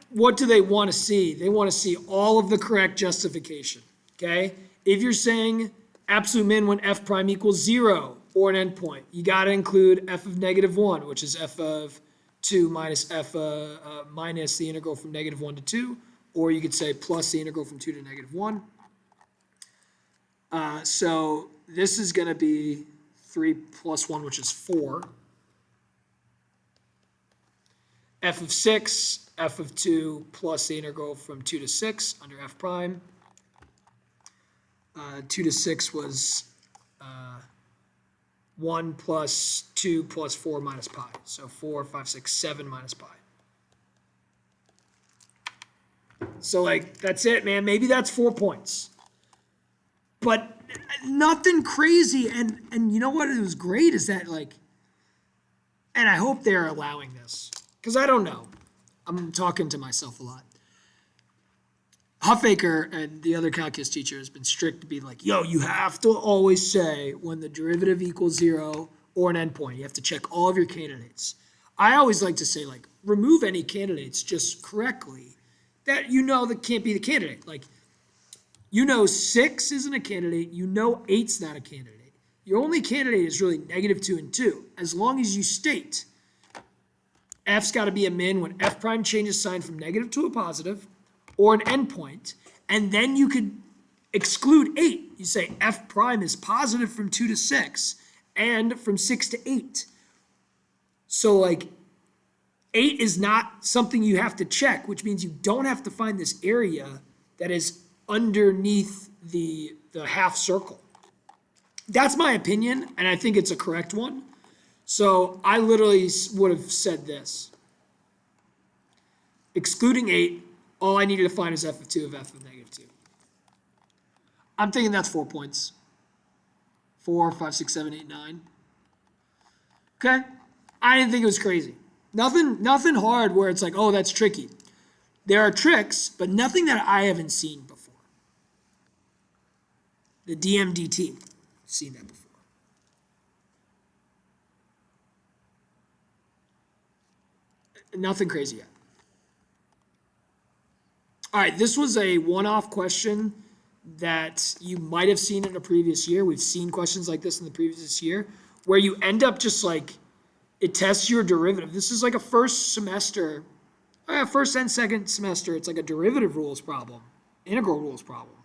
what do they want to see? They want to see all of the correct justification, okay? If you're saying absolute min when f prime equals 0 or an endpoint, you got to include f of negative 1, which is f of 2 minus minus the integral from negative 1 to 2, or you could say plus the integral from 2 to negative 1. So this is going to be 3 plus 1, which is 4. F of 6, f of 2 plus the integral from 2 to 6 under f prime. 2 to 6 was 1 plus 2 plus 4 minus pi. So 4, 5, 6, 7 minus pi. So, like, that's it, man. Maybe that's 4 points. But nothing crazy. And you know what? It was great is that, like, and I hope they're allowing this. Because I don't know. I'm talking to myself a lot. Huffaker and the other calculus teacher has been strict to be like, yo, you have to always say when the derivative equals 0 or an endpoint. You have to check all of your candidates. I always like to say, like, remove any candidates just correctly that you know that can't be the candidate. Like, you know 6 isn't a candidate. You know 8's not a candidate. Your only candidate is really negative 2 and 2. As long as you state f's got to be a min when f prime changes sign from negative to a positive, or an endpoint, and then you could exclude 8. You say f prime is positive from 2 to 6 and from 6 to 8. So, like, 8 is not something you have to check, which means you don't have to find this area that is underneath the half circle. That's my opinion, and I think it's a correct one. So I literally would have said this. Excluding 8, all I needed to find is f of 2 of f of negative 2. I'm thinking that's 4 points. 4, 5, 6, 7, 8, 9. Okay? I didn't think it was crazy. Nothing hard where it's like, oh, that's tricky. There are tricks, but nothing that I haven't seen before. The DMDT, I've seen that before. Nothing crazy yet. All right, this was a one-off question that you might have seen in a previous year. We've seen questions like this in the previous year where you end up just like, it tests your derivative. This is like a first semester, first and second semester, it's like a derivative rules problem, integral rules problem.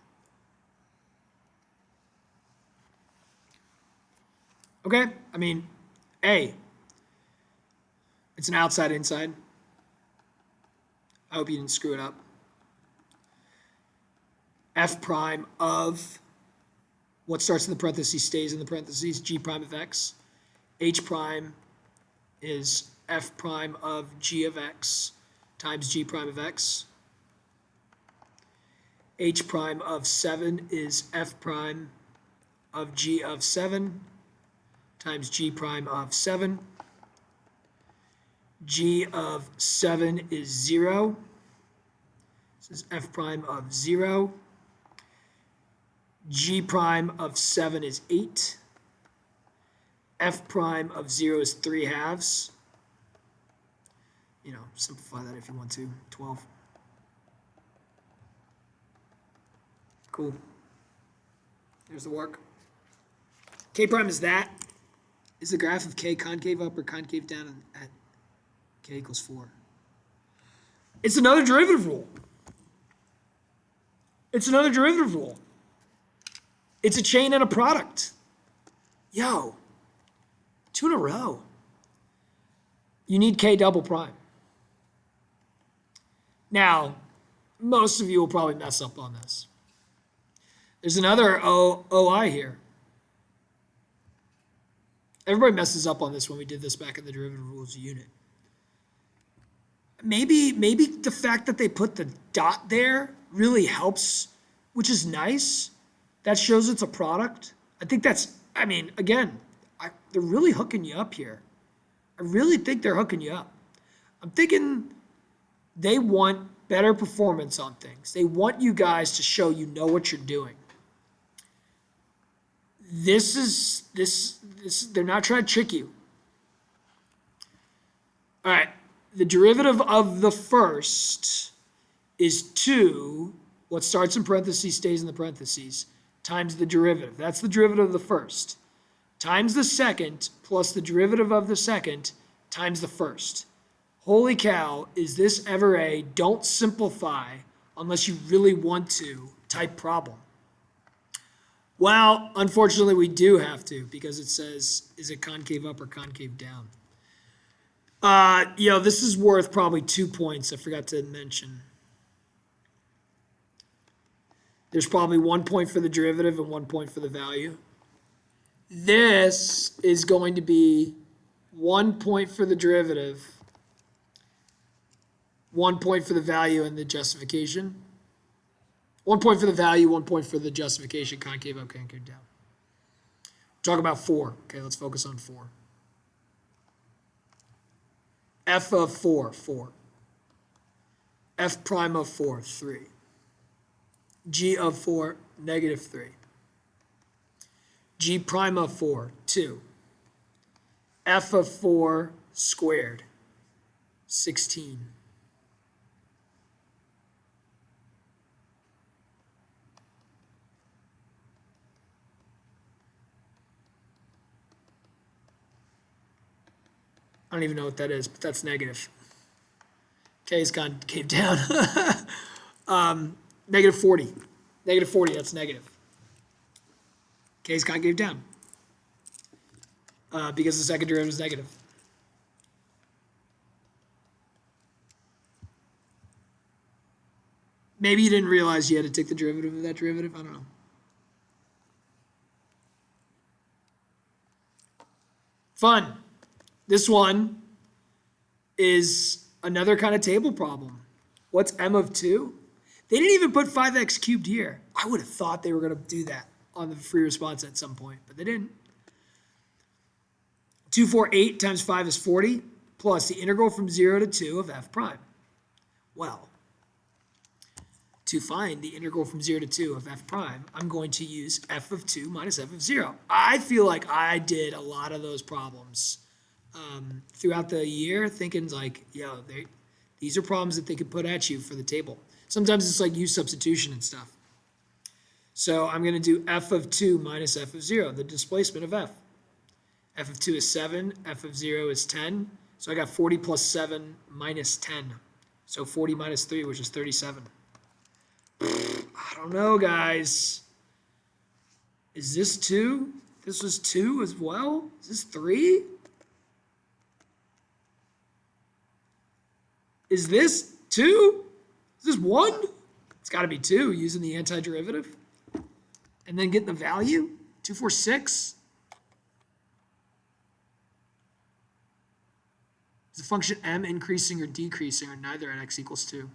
Okay, I mean, A, it's an outside-inside. I hope you didn't screw it up. F prime of what starts in the parentheses stays in the parentheses, G prime of X. H prime is F prime of G of X times G prime of X. H prime of 7 is F prime of G of 7 times G prime of 7. G of 7 is 0. This is F prime of 0. G prime of 7 is 8. F prime of 0 is 3/2. You know, simplify that if you want to. 12. Cool. There's the work. K prime is that. Is the graph of K concave up or concave down at K equals 4? It's another derivative rule. It's another derivative rule. It's a chain and a product. Yo, 2 in a row. You need K double prime. Now, most of you will probably mess up on this. There's another OI here. Everybody messes up on this when we did this back in the derivative rules unit. Maybe the fact that they put the dot there really helps, which is nice. That shows it's a product. I think that's, I mean, again, they're really hooking you up here. I really think they're hooking you up. I'm thinking they want better performance on things. They want you guys to show you know what you're doing. This they're not trying to trick you. All right, the derivative of the first is 2, what starts in parentheses stays in the parentheses, times the derivative. That's the derivative of the first. Times the second plus the derivative of the second times the first. Holy cow, is this ever a don't simplify unless you really want to type problem? Well, unfortunately, we do have to because it says, is it concave up or concave down? This is worth probably 2 points. I forgot to mention. There's probably 1 point for the derivative and 1 point for the value. This is going to be 1 point for the derivative, 1 point for the value and the justification. 1 point for the value, 1 point for the justification, concave up, concave down. Talk about 4. Okay, let's focus on 4. F of 4, 4. F prime of 4, 3. G of 4, negative 3. G prime of 4, 2. F of 4 squared, 16. I don't even know what that is, but that's negative. K's gone, came down. Negative 40. Negative 40, that's negative. K's concave down. Because the second derivative is negative. Maybe you didn't realize you had to take the derivative of that derivative. I don't know. Fun. This one is another kind of table problem. What's m of 2? They didn't even put 5x cubed here. I would have thought they were going to do that on the free response at some point, but they didn't. 248 times 5 is 40, plus the integral from 0 to 2 of f prime. Well, to find the integral from 0 to 2 of f prime, I'm going to use f of 2 minus f of 0. I feel like I did a lot of those problems throughout the year, thinking like, yo, these are problems that they could put at you for the table. Sometimes it's like use substitution and stuff. So I'm going to do f of 2 minus f of 0, the displacement of f. F of 2 is 7, f of 0 is 10. So I got 40 plus 7 minus 10. So 40 minus 3, which is 37. I don't know, guys. Is this 2? This was 2 as well? Is this 3? Is this 2? Is this 1? It's got to be 2 using the antiderivative. And then getting the value. 246. Is the function m increasing or decreasing or neither at x equals 2?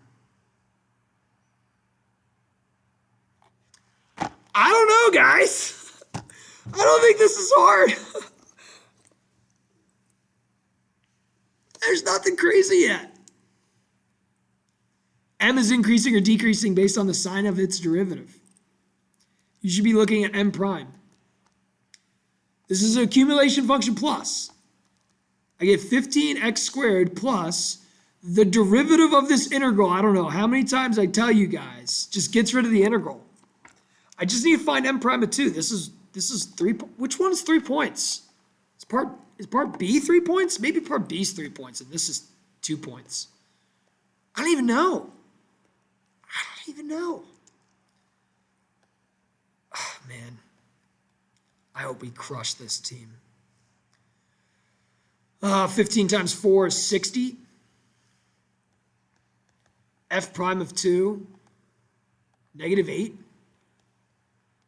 I don't know, guys. I don't think this is hard. There's nothing crazy yet. M is increasing or decreasing based on the sign of its derivative. You should be looking at m prime. This is an accumulation function plus. I get 15x squared plus the derivative of this integral. I don't know how many times I tell you guys, just gets rid of the integral. I just need to find m prime of 2. This is 3. Which one is 3 points? Is part B 3 points? Maybe part B is 3 points, and this is 2 points. I don't even know. Oh, man. I hope we crush this team. 15 times 4 is 60. F prime of 2, negative 8.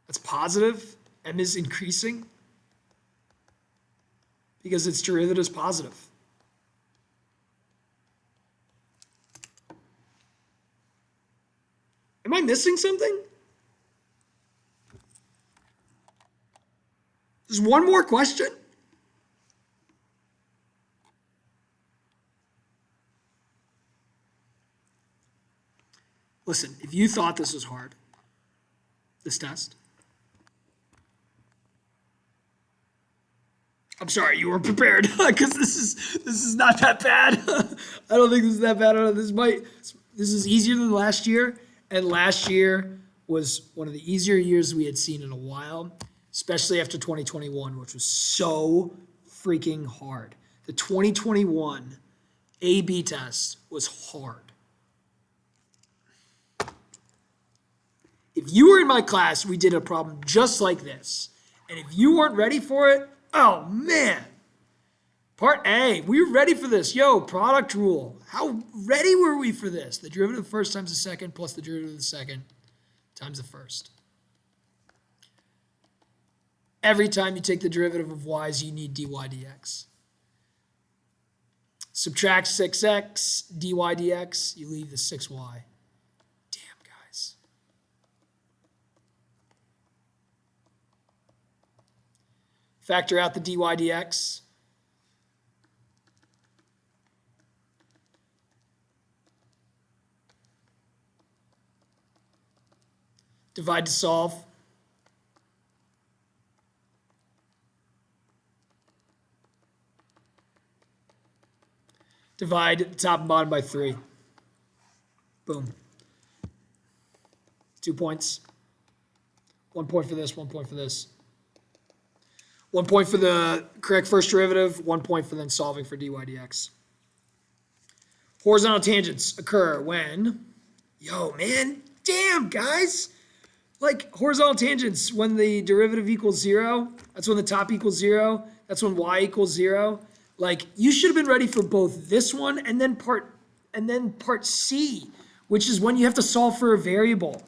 That's positive. M is increasing because its derivative is positive. Am I missing something? There's one more question. Listen, if you thought this was hard, this test, I'm sorry, you weren't prepared because this is not that bad. I don't think this is that bad. This is easier than last year, and last year was one of the easier years we had seen in a while, especially after 2021, which was so freaking hard. The 2021 A/B test was hard. If you were in my class, we did a problem just like this. And if you weren't ready for it, oh man. Part A, we were ready for this. Yo, product rule. How ready were we for this? The derivative of the first times the second plus the derivative of the second times the first. Every time you take the derivative of y's, you need dy dx. Subtract 6x, dy dx, you leave the 6y. Factor out the dy dx. Divide to solve. Divide top and bottom by 3. Boom. 2 points. 1 point for this, 1 point for this. 1 point for the correct first derivative, 1 point for then solving for dy dx. Horizontal tangents occur when, yo, man, damn, guys. Like horizontal tangents, when the derivative equals 0, that's when the top equals 0, that's when y equals 0. Like, you should have been ready for both this one and then part C, which is when you have to solve for a variable.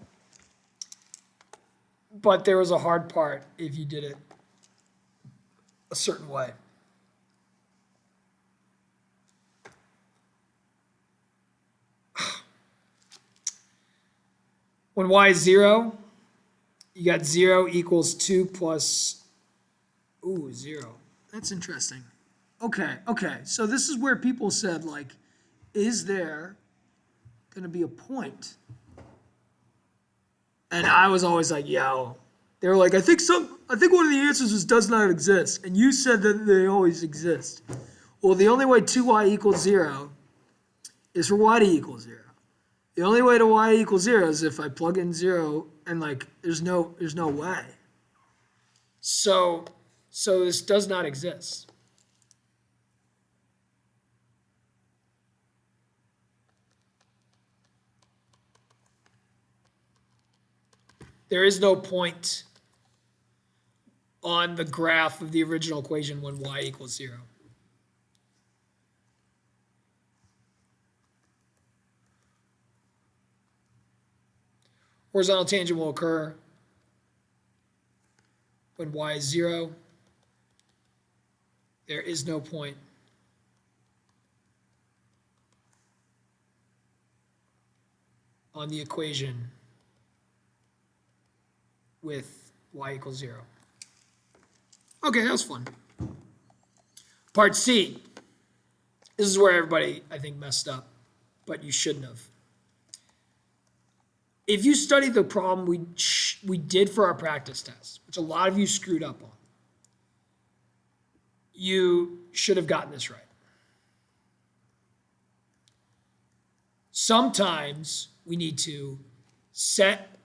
But there was a hard part if you did it a certain way. When y is 0, you got 0 equals 2 plus, 0. That's interesting. Okay. So this is where people said, like, is there going to be a point? And I was always like, yo. They were like, I think one of the answers is does not exist. And you said that they always exist. Well, the only way 2y equals 0 is for y to equal 0. The only way to y equals 0 is if I plug in 0 and like there's no way. So this does not exist. There is no point on the graph of the original equation when y equals 0. Horizontal tangent will occur when y is 0. There is no point. On the equation with y equals 0. Okay, that was fun. Part C. This is where everybody, I think, messed up, but you shouldn't have. If you study the problem we did for our practice test, which a lot of you screwed up on, you should have gotten this right. Sometimes we need to set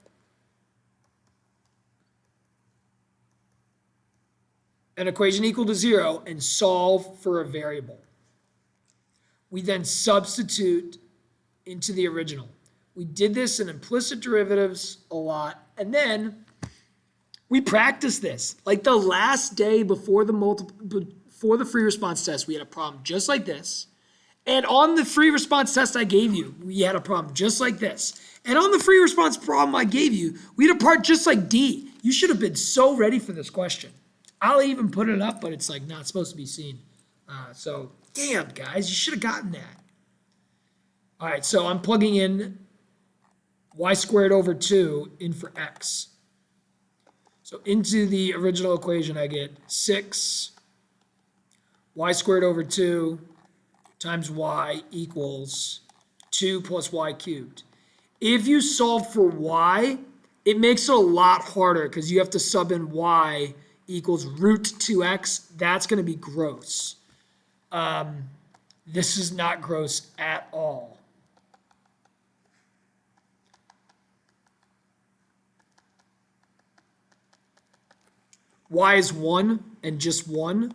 an equation equal to 0 and solve for a variable. We then substitute into the original. We did this in implicit derivatives a lot, and then we practiced this. Like the last day before the free response test, we had a problem just like this. And on the free response test I gave you, we had a problem just like this. And on the free response problem I gave you, we had a part just like D. You should have been so ready for this question. I'll even put it up, but it's like not supposed to be seen. So damn, guys, you should have gotten that. All right, so I'm plugging in y squared over 2 in for x. So into the original equation, I get 6 y squared over 2 times y equals 2 plus y cubed. If you solve for y, it makes it a lot harder because you have to sub in y equals root 2x. That's going to be gross. This is not gross at all. Y is 1 and just 1.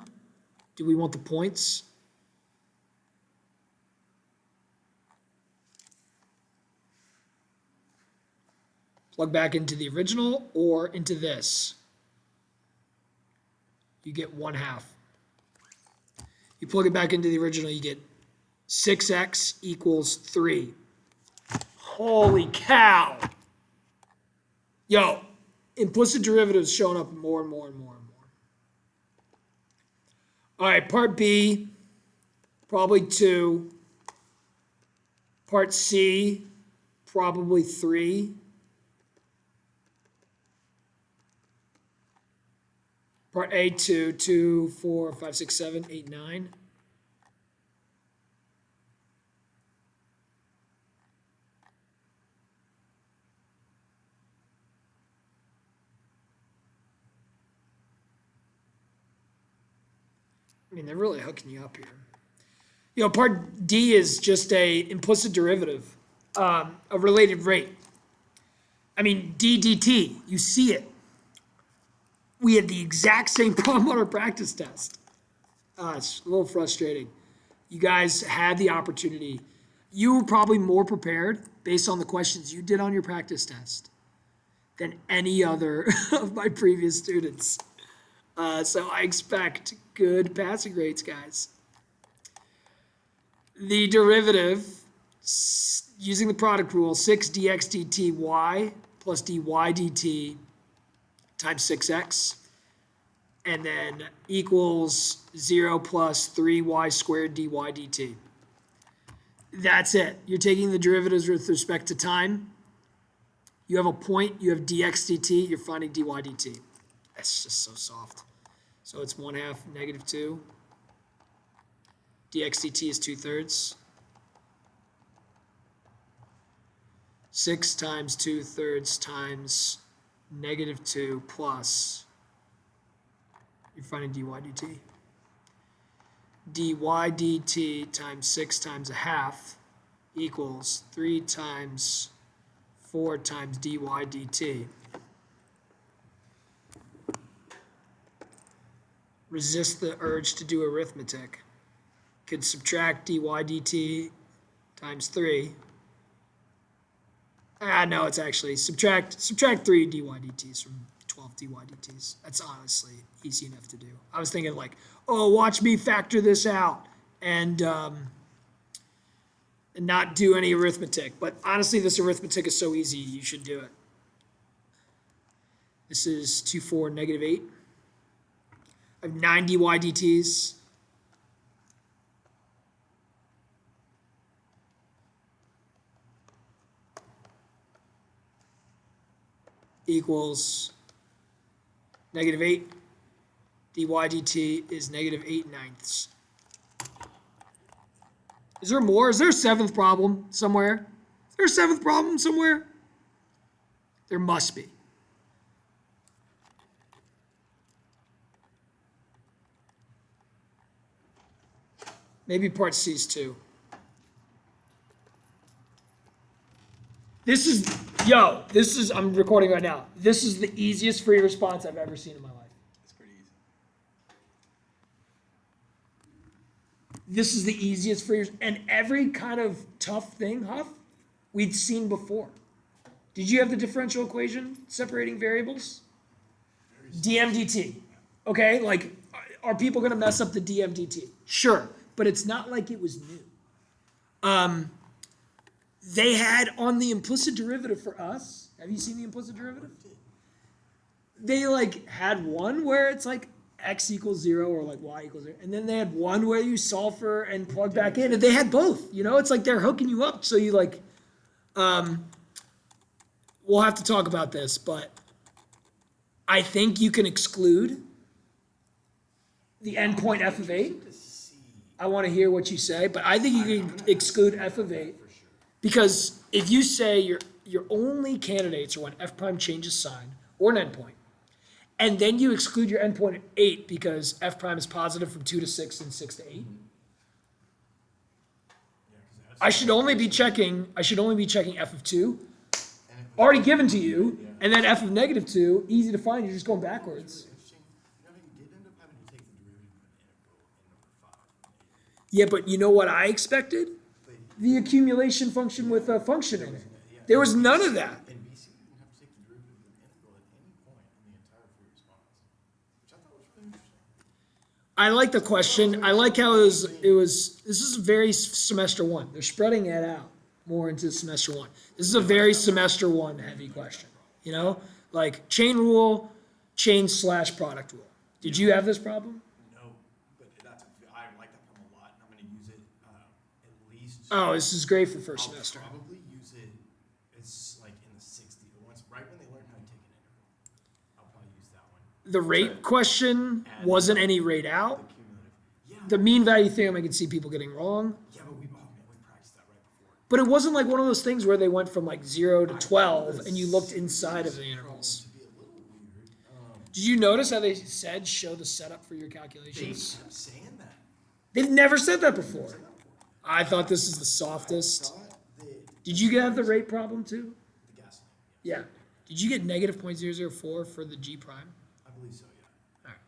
Do we want the points? Plug back into the original or into this. You get 1/2. You plug it back into the original, you get 6x equals 3. Holy cow. Yo, implicit derivatives showing up more and more and more and more. All right, part B, probably 2. Part C, probably 3. Part A, 2, 2, 4, 5, 6, 7, 8, 9. I mean, they're really hooking you up here. You know, part D is just a implicit derivative, a related rate. I mean, d dt, you see it. We had the exact same problem on our practice test. It's a little frustrating. You guys had the opportunity. You were probably more prepared based on the questions you did on your practice test than any other of my previous students. So I expect good passing rates, guys. The derivative using the product rule, 6 dx dt y plus dy dt times 6x, and then equals 0 plus 3y squared dy dt. That's it. You're taking the derivatives with respect to time. You have a point, you have dx dt, you're finding dy dt. That's just so soft. So it's 1/2 -2. dx dt is 2/3. 6 times 2/3 times -2 plus, you're finding dy dt. dy dt times 6 times 1/2 equals 3 times 4 times dy dt. Resist the urge to do arithmetic. Could subtract dy dt times 3. No, it's actually subtract 3 dy dt's from 12 dy dt's. That's honestly easy enough to do. I was thinking like, oh, watch me factor this out and not do any arithmetic. But honestly, this arithmetic is so easy, you should do it. This is 2, 4, -8. I have 9 dy dt's. Equals -8. dy dt is -8/9. Is there more? Is there a seventh problem somewhere? Is there a seventh problem somewhere? There must be. Maybe part C is 2. I'm recording right now. This is the easiest free response I've ever seen in my life.
It's pretty easy.
This is the easiest free, and every kind of tough thing, Huff, we'd seen before. Did you have the differential equation separating variables? dm dt. Okay, like, are people going to mess up the dm dt? Sure, but it's not like it was new. They had on the implicit derivative for us. Have you seen the implicit derivative? They like had one where it's like x equals 0 or like y equals 0, and then they had one where you solve for and plug back in, and they had both. You know, it's like they're hooking you up. So you like, we'll have to talk about this, but I think you can exclude the endpoint f of 8. I want to hear what you say, but I think you can exclude f of 8. Because if you say your only candidates are when f prime changes sign or an endpoint, and then you exclude your endpoint at 8 because f prime is positive from 2 to 6 and 6 to 8, I should only be checking f of 2, already given to you, and then f of -2, easy to find. You're just going backwards. Yeah, but you know what I expected? The accumulation function with a function in it. There was none of that.
In BC, you didn't have to take the derivative of an integral at any point in the entire free response, which I thought was really interesting.
I like the question. I like how it was, this is very semester 1. They're spreading it out more into semester 1. This is a very semester 1 heavy question. You know, like chain rule, chain/product rule. Did you have this problem?
I like that problem a lot, and I'm going to use it at least.
Oh, this is great for first semester.
I'll probably use it. It's like in the 60s. Once right when they learn how to take an integral, I'll probably use that one.
The rate question wasn't any rate out.
The cumulative. Yeah.
The mean value theorem I can see people getting wrong.
Yeah, but we practiced that right before.
But it wasn't like one of those things where they went from like 0 to 12 and you looked inside of the intervals.
To be a little weird.
Did you notice how they said show the setup for your calculations?
They kept saying that.
They've never said that before. I thought this is the softest. Did you have the rate problem too?
The gasoline.
Yeah. Did you get -0.004 for the G prime?
I believe so, yeah.
All right.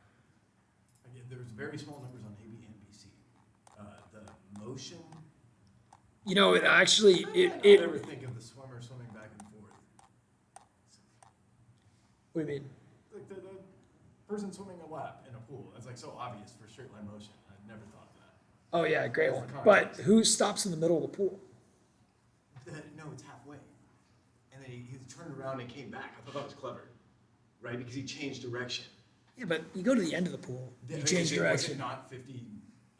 Again, there was very small numbers on AB and BC. The motion.
You know, it actually,
I never think of the swimmer swimming back and forth.
What do you mean?
Like the person swimming a lap in a pool. That's like so obvious for straight line motion. I've never thought of that.
Oh yeah, great one. But who stops in the middle of the pool?
No, it's halfway. And then he turned around and came back. I thought that was clever, right? Because he changed direction.
Yeah, but you go to the end of the pool, you change
Was it
direction.
not 50?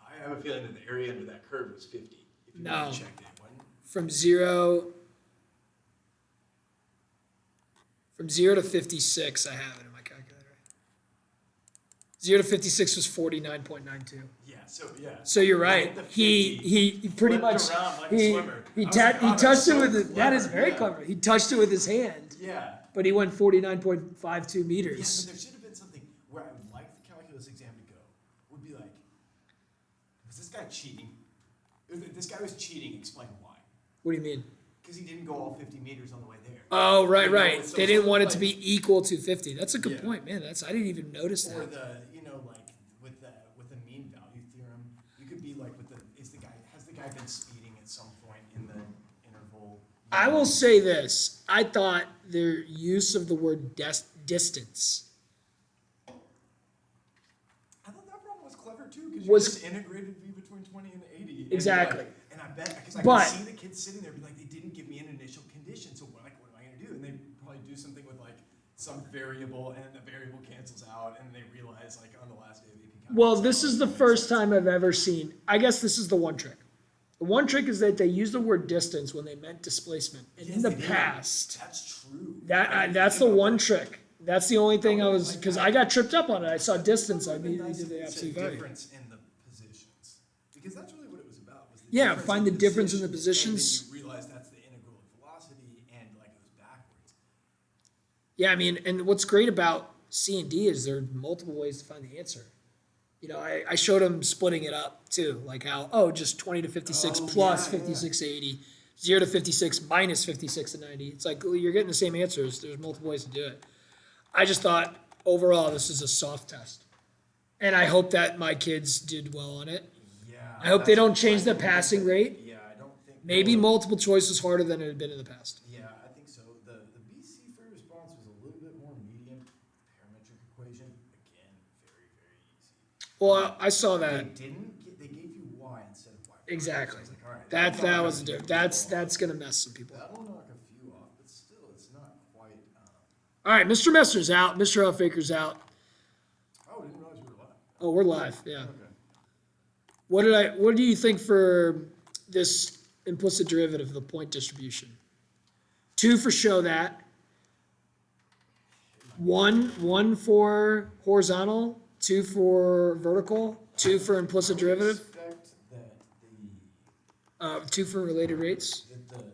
I have a feeling that the area under that curve was 50. If you
No.
checked it, wasn't it?
From zero to 56, I have it in my calculator. 0 to 56 was 49.92.
Yeah,
So you're right.
Hit the 50,
He pretty
flipped
much
around like a
he
swimmer.
he,
I was
ta-
like,
he
oh, that's
touched it
so
with his, that is
clever,
very
yeah.
clever. He touched it with his hand,
Yeah.
but he went 49.52
Yeah,
meters.
but there should have been something where I would like the calculus exam to go. Would be like, was this guy cheating? If this guy was cheating, explain why.
What do you mean?
Because he didn't go all 50 meters on the way there.
Oh, right,
You know,
right.
so
They didn't want it
like-
to be equal to 50. That's a good
Yeah.
point, man. I didn't even notice
Or
that.
like with the mean value theorem, you could be like has the guy been speeding at some point in the interval?
I will say this. I thought their use of the word distance
I thought that problem was clever too, because
Was-
you just integrated v between 20 and 80. And you're
Exactly.
like- And I bet, because I
But-
can see the kids sitting there be like, they didn't give me an initial condition, so what am I going to do? And they probably do something with like some variable, and the variable cancels out, and they realize like on the last day of AP calculus.
Well, this
oh,
is the
that makes
first
sense.
time I've ever seen. I guess this is the one trick. The one trick is that they use the word distance when they meant displacement, and
Yes,
in the
they did.
that's
That's true.
the one trick. That's the only thing I was because I got tripped up on it. I saw distance. I immediately did the absolute value.
Difference in the positions, because that's really what it was about. Was the
Yeah,
difference
find
in
the difference in the
positions,
positions.
And then you realize that's the integral of velocity, and like it was backwards.
Yeah, I mean, and what's great about C and D is there are multiple ways to find the answer. You know, I showed them splitting it up too, like how, just 20 to 56
Oh,
plus
yeah, yeah.
56 to 80, 0 to 56 minus 56 to 90. It's like you're getting the same answers. There's multiple ways to do it. I just thought overall this is a soft test. And I hope that my kids did well on it.
Yeah.
I hope they
that's-
don't change the
I think
passing
that-
rate.
Yeah, I don't think.
Maybe
no.
multiple choice is harder than it had been in the past.
Yeah, I think so. The BC free response was a little bit more medium. Parametric equation, again, very, very easy.
Well, I saw that.
They gave you y instead of y.
Exactly.
So I was like, all right,
That
that'll knock
was
a
the
few
difference.
people off.
That's gonna mess some people up.
That'll knock a few off, but still, it's not quite.
All right, Mr. Messer's out. Mr. Huffacre's out.
Oh, I didn't realize we were live.
Oh, we're live. Yeah.
Okay.
What do you think for this implicit derivative of the point distribution? 2 for show that. One for horizontal, 2 for vertical, 2 for implicit derivative,
Expect that
2 for related rates.
the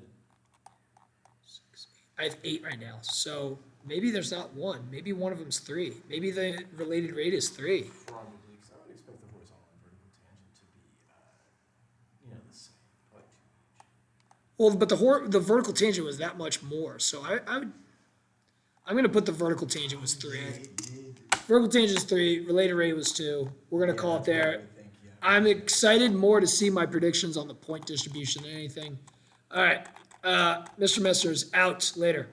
I have 8 right now, so maybe there's not 1. Maybe one of them's 3. Maybe the related rate is 3.
probably, because I would expect the horizontal and vertical tangent to be, the same, probably 2 each.
Well, but the vertical tangent was that much more, so I'm gonna put the vertical tangent was 3.
Yeah, it did.
Vertical tangent is 3. Related rate was 2. We're gonna call it
that's what I
there.
would think, yeah.
I'm excited more to see my predictions on the point distribution than anything. All right, Mr. Messer is out later.